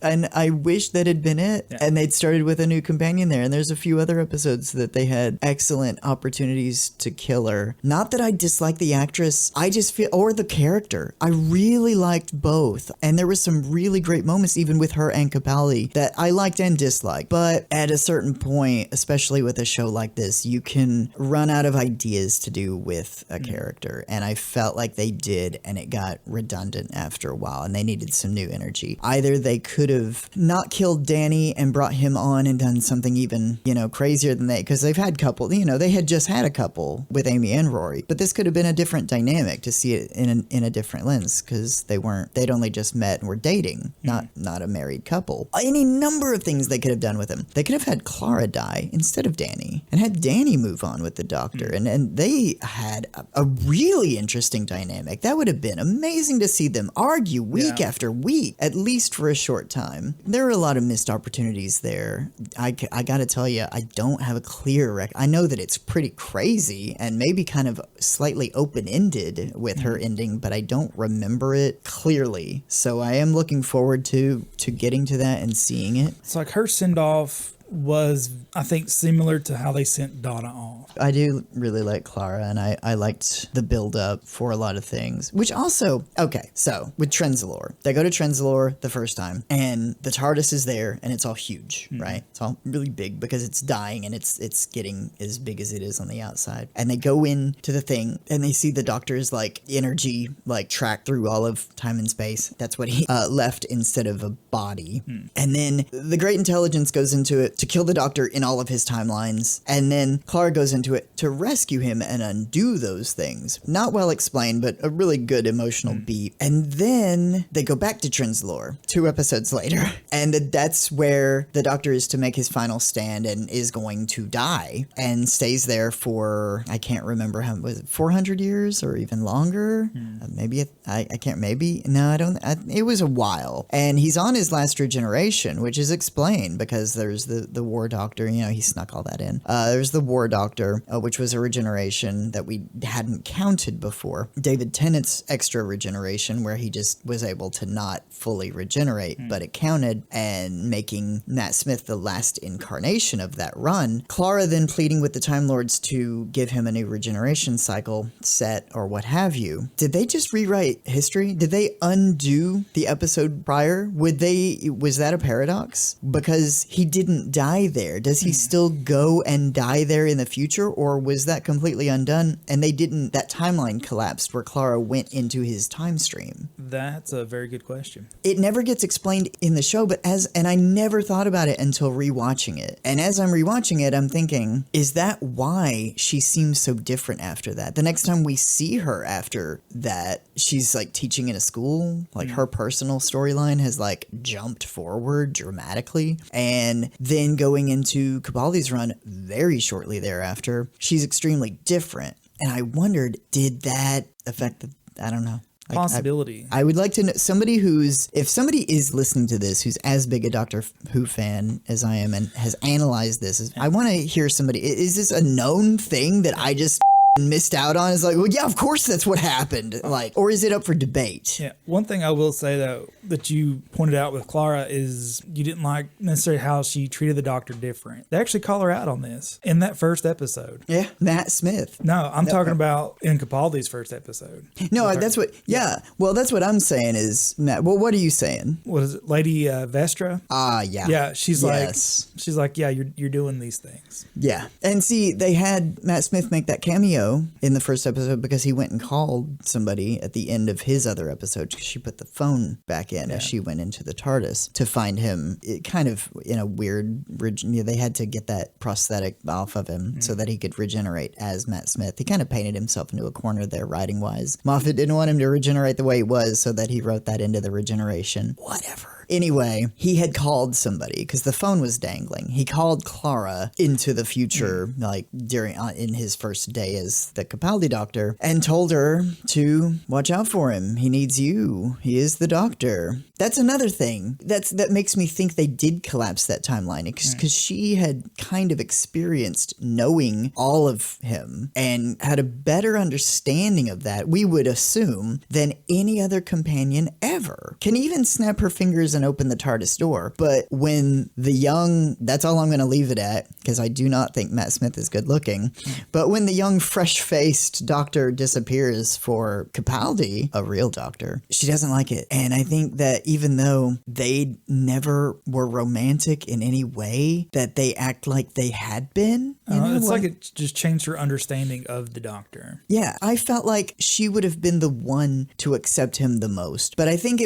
and I wish that had been it. Yeah. And they'd started with a new companion there. And there's a few other episodes that they had excellent opportunities to kill her. Not that I dislike the actress. I just feel, or the character. I really liked both. And there was some really great moments even with her and Capaldi that I liked and disliked. But at a certain point, especially with a show like this, you can run out of ideas to do with a character. And I felt like they did, and it got redundant after a while, and they needed some new energy. Either they could have not killed Danny and brought him on and done something even, crazier than because they've had they had just had a couple with Amy and Rory, but this could have been a different dynamic to see it in a different lens because they'd only just met and were dating, not a married couple. Any number of things they could have done with him. They could have had Clara die instead of Danny and had Danny move on with the Doctor, and they had a really interesting dynamic. That would have been amazing to see them argue week after week, at least for a short time. There are a lot of missed opportunities there. I gotta tell you, I don't have a clear I know that it's pretty crazy and maybe kind of slightly open-ended with her ending, but I don't remember it clearly. So I am looking forward to getting to that and seeing it. It's like her send-off was, I think, similar to how they sent Donna off. I do really like Clara, and I liked the build-up for a lot of things, which also, okay, so with Trenzalore, they go to Trenzalore the first time, and the TARDIS is there, and it's all huge, right? It's all really big because it's dying, and it's getting as big as it is on the outside. And they go into the thing, and they see the Doctor's, energy, track through all of time and space. That's what he left instead of a body. And then the Great Intelligence goes into it to kill the Doctor in all of his timelines. And then Clara goes into it to rescue him and undo those things. Not well explained, but a really good emotional beat. And then they go back to Trinslore 2 episodes later. And that's where the Doctor is to make his final stand and is going to die and stays there for, I can't remember how, was it 400 years or even longer? Maybe, I can't, maybe, no, I don't, it was a while. And he's on his last regeneration, which is explained because there's the War Doctor, you know, he snuck all that in. There's the War Doctor, which was a regeneration that we hadn't counted before. David Tennant's extra regeneration, where he just was able to not fully regenerate, but it counted, and making Matt Smith the last incarnation of that run. Clara then pleading with the Time Lords to give him a new regeneration cycle set or what have you. Did they just rewrite history? Did they undo the episode prior? Was that a paradox? Because he didn't die there. Does he still go and die there in the future, or was that completely undone and that timeline collapsed where Clara went into his time stream? That's a very good question. It never gets explained in the show, and I never thought about it until rewatching it. And as I'm rewatching it, I'm thinking, is that why she seems so different after that? The next time we see her after that, she's like teaching in a school, like her personal storyline has like jumped forward dramatically. And then going into Capaldi's run very shortly thereafter, she's extremely different. And I wondered, did that affect I don't know. Possibility. I would like to know if somebody is listening to this who's as big a Doctor Who fan as I am and has analyzed this, I want to hear somebody, is this a known thing that I just missed out on? Is like, well, yeah, of course that's what happened. Like, or is it up for debate? Yeah. One thing I will say though that you pointed out with Clara is you didn't like necessarily how she treated the Doctor different. They actually call her out on this in that first episode. Yeah, Matt Smith. No, I'm talking about in Capaldi's first episode. No, that's what. Yeah. Well, that's what I'm saying is Matt. Well, what are you saying? What is it, Lady Vestra? Yeah. Yeah, she's like, yeah, you're doing these things. Yeah, and see, they had Matt Smith make that cameo in the first episode because he went and called somebody at the end of his other episode because she put the phone back in as she went into the TARDIS to find him. It kind of in a weird, they had to get that prosthetic off of him so that he could regenerate as Matt Smith. He kind of painted himself into a corner there writing wise. Moffat didn't want him to regenerate the way he was, so that he wrote that into the regeneration. Whatever. Anyway, he had called somebody because the phone was dangling. He called Clara into the future, like in his first day as the Capaldi Doctor, and told her to watch out for him. He needs you. He is the Doctor. That's another thing that makes me think they did collapse that timeline because she had kind of experienced knowing all of him and had a better understanding of that, we would assume, than any other companion ever. Can even snap her fingers and open the TARDIS door. But when the young, that's all I'm going to leave it at because I do not think Matt Smith is good looking. But when the young, fresh-faced Doctor disappears for Capaldi, a real Doctor, she doesn't like it. And I think that even though they never were romantic in any way, that they act like they had been. It's like it just changed her understanding of the Doctor. Yeah, I felt like she would have been the one to accept him the most. But I think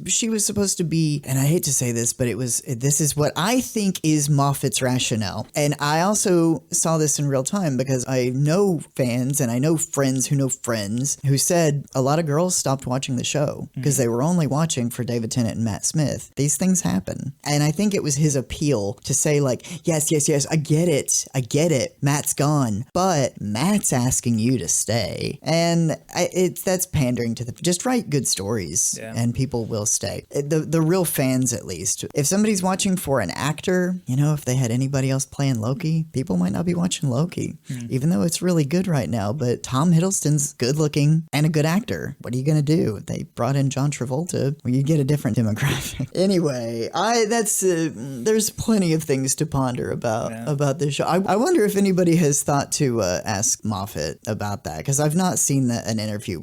she was supposed to be, and I hate to say this, but this is what I think is Moffat's rationale. And I also saw this in real time because I know fans and I know friends who said a lot of girls stopped watching the show because they were only watching for David Tennant and Matt Smith. These things happen. And I think it was his appeal to say like, yes, I get it. Matt's gone, but Matt's asking you to stay. And that's pandering to just write good stories and people will stay. The real fans, at least. If somebody's watching for an actor, if they had anybody else playing Loki, people might not be watching Loki, even though it's really good right now. But Tom Hiddleston's good looking and a good actor. What are you going to do? They brought in John Travolta. Well, you get a different demographic. Anyway, there's plenty of things to ponder about this show. I wonder if anybody has thought to ask Moffat about that, because I've not seen an interview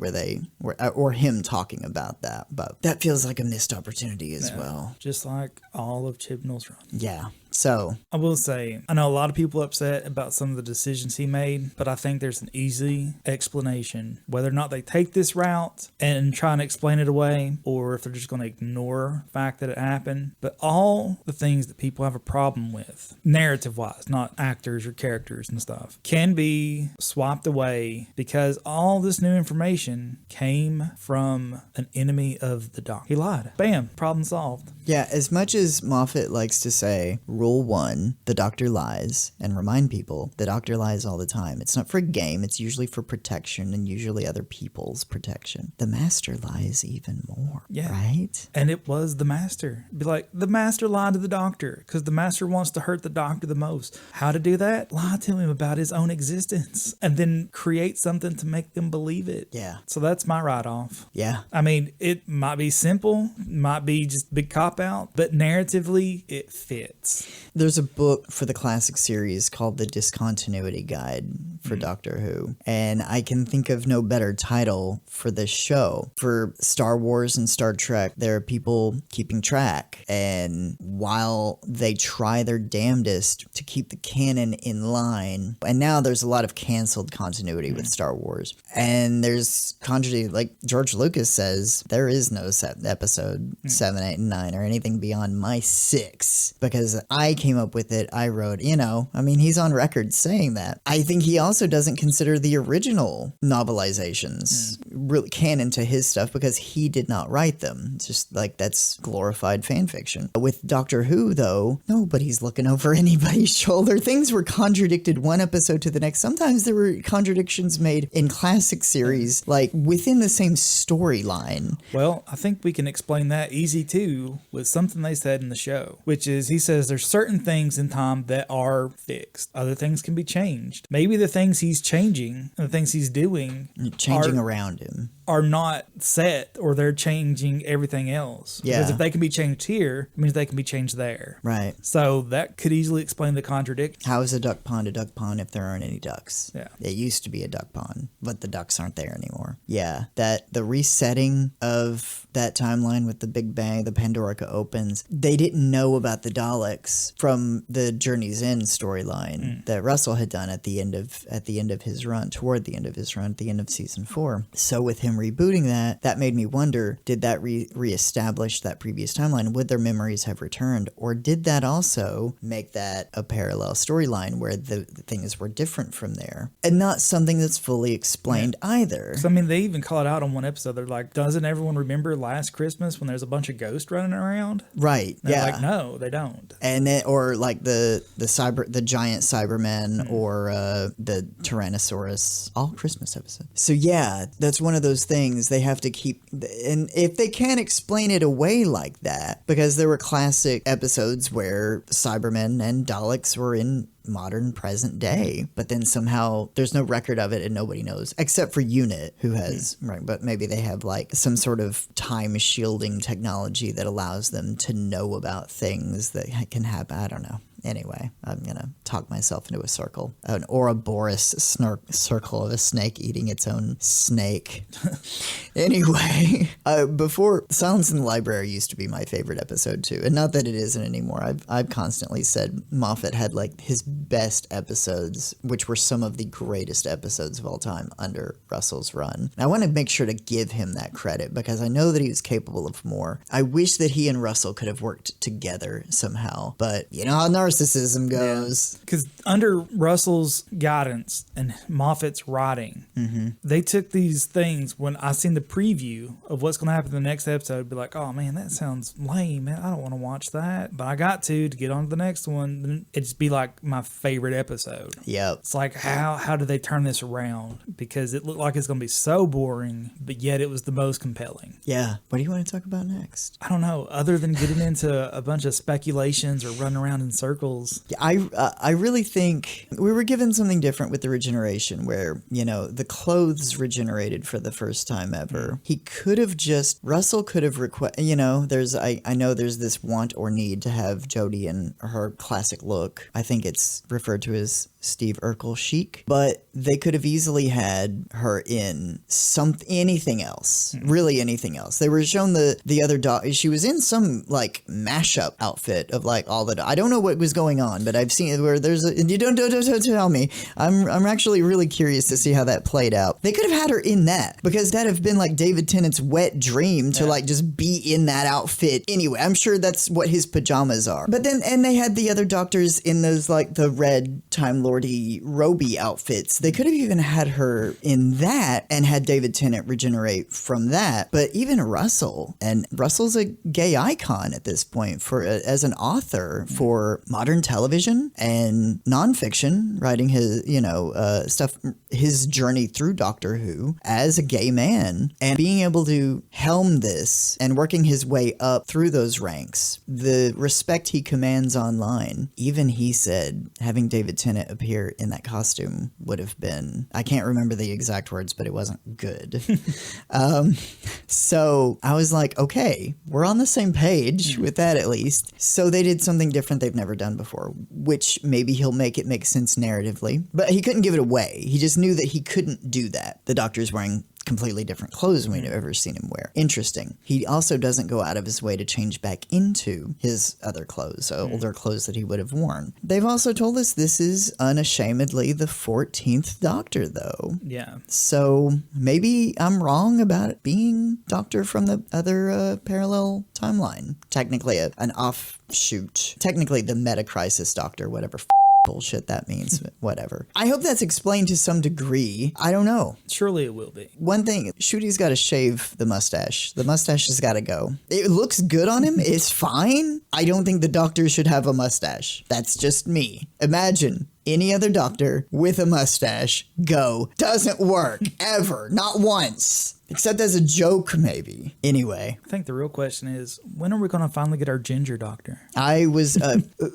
or him talking about that, but that feels like a missed opportunity as well. Just like all of Chibnall's run. Yeah. So I will say, I know a lot of people upset about some of the decisions he made, but I think there's an easy explanation. Whether or not they take this route and try and explain it away, or if they're just going to ignore the fact that it happened. But all the things that people have a problem with, narrative-wise, not actors or characters and stuff, can be swapped away because all this new information came from an enemy of the Doctor. He lied. Bam, problem solved. yeah, as much as Moffat likes to say, rule one, the Doctor lies, and remind people, the Doctor lies all the time. It's not for a game, it's usually for protection and usually other people's protection. The Master lies even more, right? And it was the Master. Be like, the Master lied to the Doctor because the Master wants to hurt the Doctor the most. How to do that? Lie to him about his own existence and then create something to make them believe it. Yeah. So that's my write-off. Yeah. I mean, it might be simple, might be just big cop-out, but narratively, it fits. There's a book for the classic series called The Discontinuity Guide for Doctor Who, and I can think of no better title for this show. For Star Wars and Star Trek, there are people keeping track, and while they try their damnedest to keep the canon in line, and now there's a lot of canceled continuity with Star Wars, and there's contradiction, like George Lucas says, there is no episode 7, 8, and 9 or anything beyond my 6, because I came up with it. I wrote, he's on record saying that. I think he also doesn't consider the original novelizations really canon to his stuff because he did not write them. It's just like that's glorified fan fiction. With Doctor Who, though, nobody's looking over anybody's shoulder. Things were contradicted one episode to the next. Sometimes there were contradictions made in classic series, like within the same storyline. Well, I think we can explain that easy too with something they said in the show, which is he says there's certain things in time that are fixed. Other things can be changed. Maybe the things he's changing and the things he's doing Around him are not set, or they're changing everything else. Yeah. Because if they can be changed here, it means they can be changed there. Right. So that could easily explain the contradiction. How is a duck pond if there aren't any ducks? Yeah. It used to be a duck pond, but the ducks aren't there anymore. Yeah. That the resetting of that timeline with the Big Bang, the Pandorica opens, they didn't know about the Daleks from the Journey's End storyline that Russell had done at the end of his run, toward the end of his run, at the end of season 4. So with him rebooting that made me wonder, did that reestablish that previous timeline? Would their memories have returned? Or did that also make that a parallel storyline where the things were different from there? And not something that's fully explained either. So, they even call it out on one episode. They're like, doesn't everyone remember last Christmas when there's a bunch of ghosts running around? Right. And they're like, no, they don't. And then, or like the giant Cybermen or the Tyrannosaurus, all Christmas episodes. So yeah, that's one of those things they have to keep, and if they can't explain it away like that, because there were classic episodes where Cybermen and Daleks were in modern present day, but then somehow there's no record of it and nobody knows except for Unit, who has right, but maybe they have like some sort of time shielding technology that allows them to know about things that can happen. I don't know. Anyway, I'm gonna talk myself into a circle, an Ouroboros circle of a snake eating its own snake. Anyway, before Silence in the Library used to be my favorite episode too, and not that it isn't anymore. I've constantly said Moffat had like his best episodes, which were some of the greatest episodes of all time under Russell's run. And I want to make sure to give him that credit because I know that he was capable of more. I wish that he and Russell could have worked together somehow, but you know how narcissism goes. Because under Russell's guidance and Moffat's writing, they took these things. When I seen the preview of what's going to happen in the next episode, I'd be like, oh man, that sounds lame, man. I don't want to watch that. But I got to get on to the next one. Then it'd just be like my favorite episode. Yep. It's like, how did they turn this around? Because it looked like it's going to be so boring, but yet it was the most compelling. Yeah. What do you want to talk about next? I don't know. Other than getting into a bunch of speculations or running around in circles. Yeah, I really think we were given something different with the Regeneration where, you know, the clothes regenerated for the first time ever. He could have Russell could have I know there's this want or need to have Jodie in her classic look. I think it's referred to as Steve Urkel chic, but they could have easily had her in anything else, really anything else. They were shown the other she was in some like mashup outfit of like all the I don't know what was going on, but I've seen it where there's you don't tell me. I'm actually really curious to see how that played out. They could have had her in that, because that have been like David Tennant's wet dream to like just be in that outfit anyway. I'm sure that's what his pajamas are. But then, and they had the other doctors in those like the red Time Lordy roby outfits. They could have even had her in that and had David Tennant regenerate from that. But even Russell's a gay icon at this point as an author for modern television and nonfiction, writing his his journey through Doctor Who as a gay man and being able to helm this and working his way up through those ranks. The respect he commands online, even he said having David Tennant appear in that costume would have been, I can't remember the exact words, but it wasn't good. So I was like, okay, we're on the same page with that at least. So they did something different they've never done before, which maybe he'll make it make sense narratively, but he couldn't give it away. He just knew that he couldn't do that. The Doctor's wearing completely different clothes than we've ever seen him wear. Interesting. He also doesn't go out of his way to change back into his other clothes, older clothes that he would have worn. They've also told us this is unashamedly the 14th Doctor, though. Yeah. So maybe I'm wrong about it being Doctor from the other parallel timeline. Technically an offshoot. Technically the Meta-Crisis Doctor, whatever bullshit that means. Whatever. I hope that's explained to some degree. I don't know. Surely it will be. One thing, Shooty's got to shave the mustache. The mustache has got to go. It looks good on him. It's fine. I don't think the Doctor should have a mustache. That's just me. Imagine any other Doctor with a mustache. Go. Doesn't work. Ever. Not once. Except as a joke, maybe. Anyway. I think the real question is, when are we going to finally get our ginger Doctor? I was...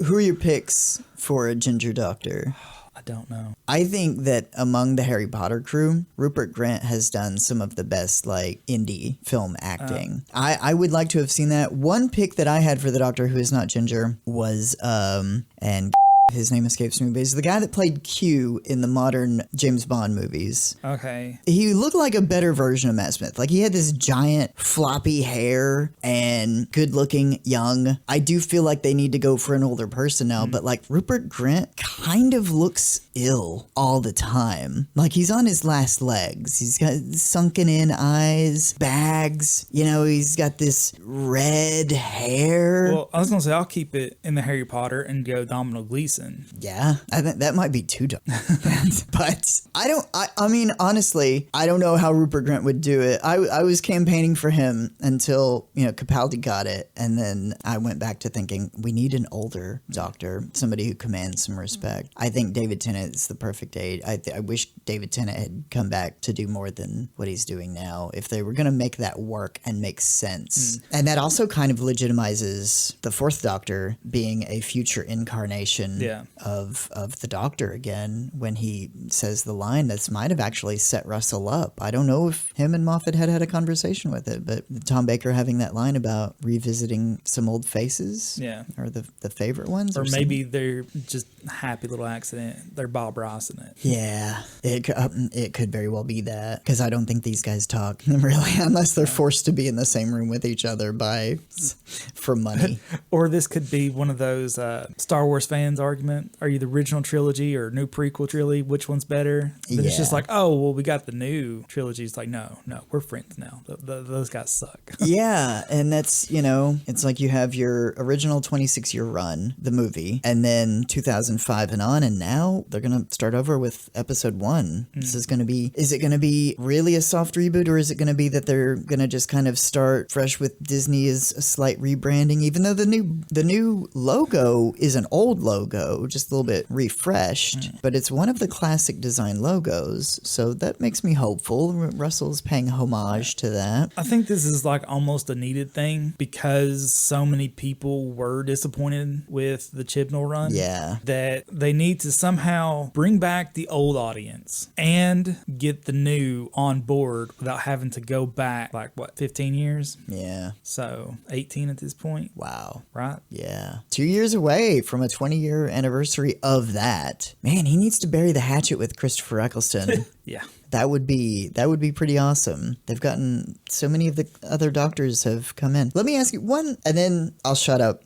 who are your picks for a ginger Doctor? I don't know. I think that among the Harry Potter crew, Rupert Grint has done some of the best, like, indie film acting. I would like to have seen that. One pick that I had for the Doctor who is not ginger was, and his name escapes me, but he's the guy that played Q in the modern James Bond movies. Okay. He looked like a better version of Matt Smith. Like, he had this giant floppy hair and good looking, young. I do feel like they need to go for an older person now, but like Rupert Grint kind of looks ill all the time. Like, he's on his last legs. He's got sunken in eyes, bags, he's got this red hair. Well, I was going to say, I'll keep it in the Harry Potter and go Domhnall Gleeson. Yeah, I think that might be too dark. But I mean, honestly, I don't know how Rupert Grint would do it. I was campaigning for him until, Capaldi got it. And then I went back to thinking, we need an older Doctor, somebody who commands some respect. I think David Tennant is the perfect age. I wish David Tennant had come back to do more than what he's doing now, if they were going to make that work and make sense. And that also kind of legitimizes the fourth Doctor being a future incarnation of the Doctor again, when he says the line that might have actually set Russell up. I don't know if him and Moffett had a conversation with it, but Tom Baker having that line about revisiting some old faces, or the favorite ones, or maybe they're just happy little accident. They're Bob Ross in it. Yeah, it could very well be that, because I don't think these guys talk really unless they're forced to be in the same room with each other for money. Or this could be one of those Star Wars fans argument. Are you the original trilogy or new prequel trilogy? Which one's better? But it's just like, oh, well, we got the new trilogy. It's like, no, we're friends now. Those guys suck. Yeah, and that's, it's like you have your original 26-year run, the movie, and then 2005 and on, and now they're going to start over with episode 1. This is going to be, is it going to be really a soft reboot, or is it going to be that they're going to just kind of start fresh with Disney as a slight rebranding, even though the new logo is an old logo, just a little bit refreshed, but it's one of the classic design logos, so that makes me hopeful. Russell's paying homage to that. I think this is like almost a needed thing, because so many people were disappointed with the Chibnall run. Yeah. That that they need to somehow bring back the old audience and get the new on board without having to go back, 15 years? Yeah. So 18 at this point. Wow. Right? Yeah. 2 years away from a 20-year anniversary of that. Man, he needs to bury the hatchet with Christopher Eccleston. Yeah. That would be pretty awesome. They've gotten so many of the other doctors have come in. Let me ask you one, and then I'll shut up.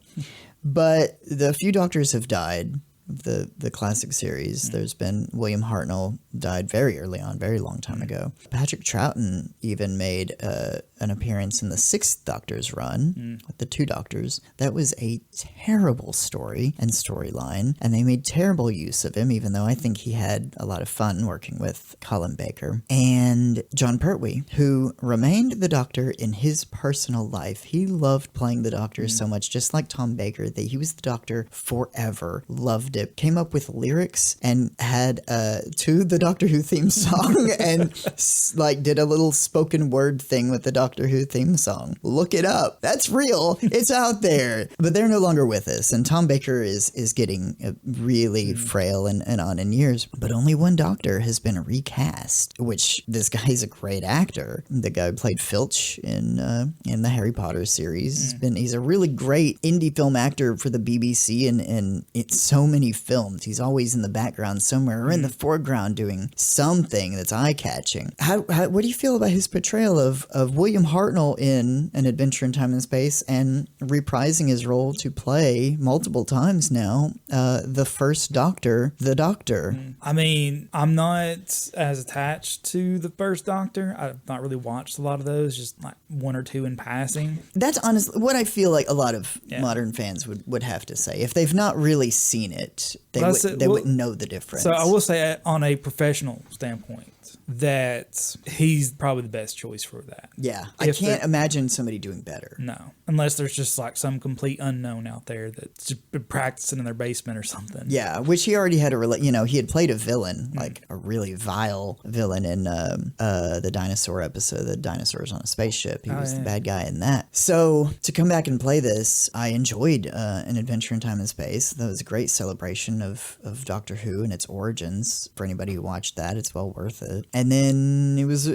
But the few doctors have died. The classic series. There's been William Hartnell died very early on, very long time ago. Patrick Troughton even made an appearance in the Sixth Doctor's run with the two doctors. That was a terrible story and storyline, and they made terrible use of him, even though I think he had a lot of fun working with Colin Baker. And John Pertwee, who remained the Doctor in his personal life. He loved playing the Doctor so much, just like Tom Baker, that he was the Doctor forever, loved it, came up with lyrics and had to the Doctor Who theme song and did a little spoken word thing with the Doctor Who theme song. Look it up. That's real. It's out there. But they're no longer with us. And Tom Baker is getting really frail and on in years. But only one Doctor has been recast, which this guy's a great actor. The guy who played Filch in the Harry Potter series. He's a really great indie film actor for the BBC and it's so many films. He's always in the background somewhere or in the foreground doing something that's eye-catching. What do you feel about his portrayal of William Hartnell in An Adventure in Time and Space and reprising his role to play multiple times now the first Doctor, the Doctor? I mean, I'm not as attached to the first Doctor. I've not really watched a lot of those, just like one or two in passing. That's honestly what I feel like a lot of modern fans would have to say. If they've not really seen it, they wouldn't know the difference. So I will say, on a professional standpoint, that he's probably the best choice for that. Yeah. I can't imagine somebody doing better. No. Unless there's just like some complete unknown out there that's just been practicing in their basement or something. Yeah, which he already had he had played a villain, like a really vile villain in the dinosaur episode, the dinosaurs on a spaceship. He was the bad guy in that. So to come back and play this, I enjoyed An Adventure in Time and Space. That was a great celebration of Doctor Who and its origins. For anybody who watched that, it's well worth it. And then it was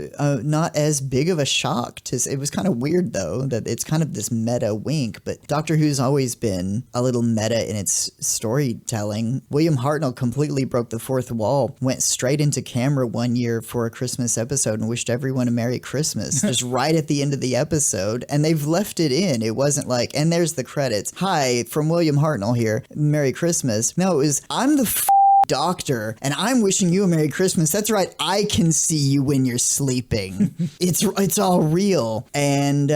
not as big of a shock. It was kind of weird, though, that it's kind of this meta wink, but Doctor Who's always been a little meta in its storytelling. William Hartnell completely broke the fourth wall, went straight into camera one year for a Christmas episode and wished everyone a Merry Christmas, just right at the end of the episode, and they've left it in. It wasn't like, and there's the credits. Hi, from William Hartnell here, Merry Christmas. No, it was, I'm the Doctor, and I'm wishing you a Merry Christmas. That's right, I can see you when you're sleeping. It's all real, and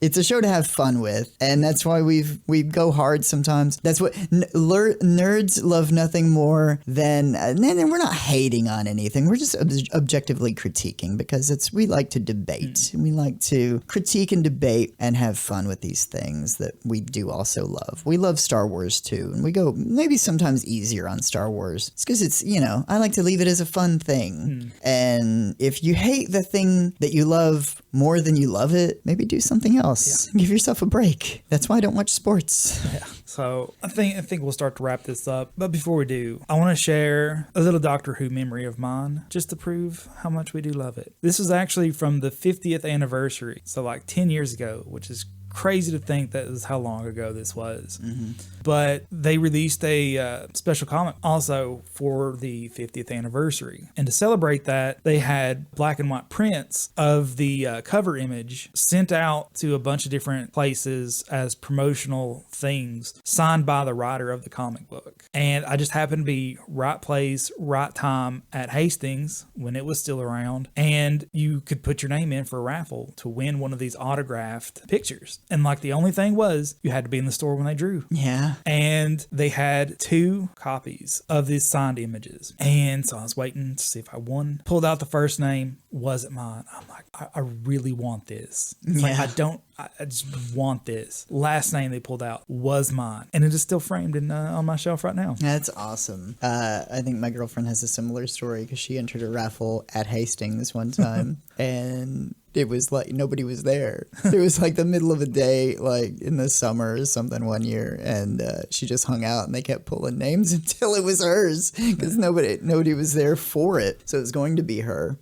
it's a show to have fun with, and that's why we go hard sometimes. That's what nerds love nothing more than, and we're not hating on anything. We're just objectively critiquing because we like to debate. We like to critique and debate and have fun with these things that we do also love. We love Star Wars too, and we go maybe sometimes easier on Star Wars. It's because it's, I like to leave it as a fun thing. And if you hate the thing that you love more than you love it, maybe do something else. Yeah. Give yourself a break. That's why I don't watch sports. Yeah. So I think we'll start to wrap this up. But before we do, I want to share a little Doctor Who memory of mine just to prove how much we do love it. This was actually from the 50th anniversary. So like 10 years ago, which is crazy to think that is how long ago this was. But they released a special comic also for the 50th anniversary. And to celebrate that, they had black and white prints of the cover image sent out to a bunch of different places as promotional things signed by the writer of the comic book. And I just happened to be right place, right time at Hastings when it was still around. And you could put your name in for a raffle to win one of these autographed pictures. And like the only thing was you had to be in the store when they drew. Yeah. And they had 2 copies of these signed images. And so I was waiting to see if I won. Pulled out the first name. Wasn't mine. I'm like, I really want this. It's like, I just want this. Last name they pulled out was mine. And it is still framed on my shelf right now. That's awesome. I think my girlfriend has a similar story because she entered a raffle at Hastings one time. And it was like nobody was there. It was like the middle of the day, like in the summer or something one year, and she just hung out and they kept pulling names until it was hers because nobody was there for it. So it was going to be her.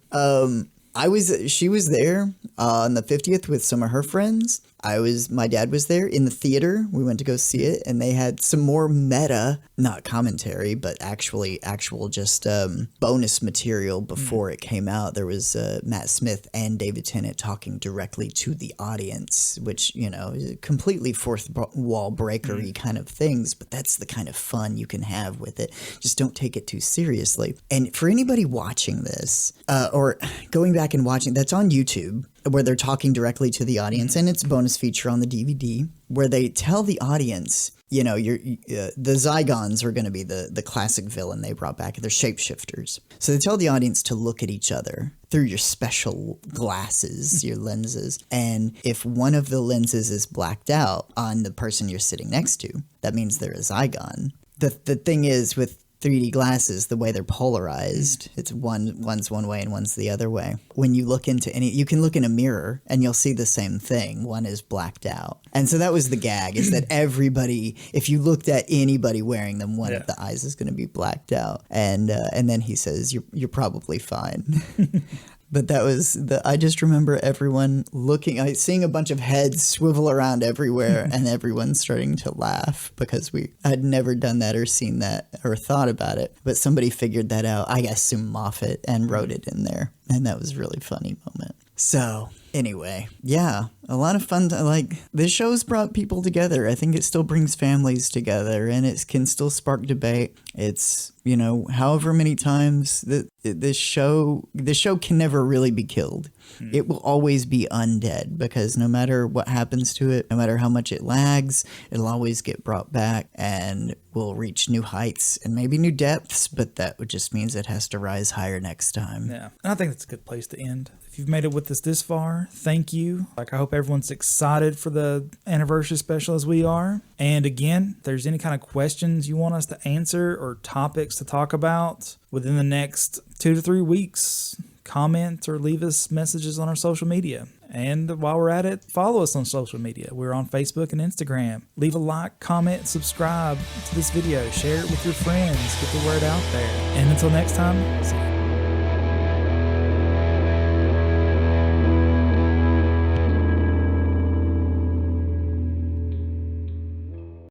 She was there on the 50th with some of her friends. My dad was there in the theater. We went to go see it, and they had some more meta, not commentary, but actual just bonus material before it came out. There was Matt Smith and David Tennant talking directly to the audience, which, completely fourth wall breakery kind of things, but that's the kind of fun you can have with it. Just don't take it too seriously. And for anybody watching this, or going back and watching, that's on YouTube, where they're talking directly to the audience, and it's a bonus feature on the DVD where they tell the audience, the Zygons are going to be the classic villain they brought back. They're shapeshifters. So they tell the audience to look at each other through your special glasses, your lenses. And if one of the lenses is blacked out on the person you're sitting next to, that means they're a Zygon. The thing is with 3D glasses, the way they're polarized, it's one's one way and one's the other way. When you look into you can look in a mirror and you'll see the same thing. One is blacked out. And so that was the gag, is that everybody, if you looked at anybody wearing them, one of the eyes is going to be blacked out. And then he says, you're probably fine. But that was I just remember everyone seeing a bunch of heads swivel around everywhere and everyone starting to laugh because we had never done that or seen that or thought about it. But somebody figured that out, I assume Moffett, and wrote it in there. And that was a really funny moment. So anyway, yeah, a lot of fun. This show's brought people together. I think it still brings families together, and it can still spark debate. It's, however many times that this show can never really be killed. It will always be undead, because no matter what happens to it, no matter how much it lags, it'll always get brought back and will reach new heights and maybe new depths, but that just means it has to rise higher next time. Yeah, and I think that's a good place to end. If you've made it with us this far, thank you. I hope everyone's excited for the anniversary special as we are. And again, if there's any kind of questions you want us to answer or topics to talk about within the next 2 to 3 weeks, comment or leave us messages on our social media. And while we're at it, follow us on social media. We're on Facebook and Instagram. Leave a like, comment, subscribe to this video. Share it with your friends. Get the word out there. And until next time, see you.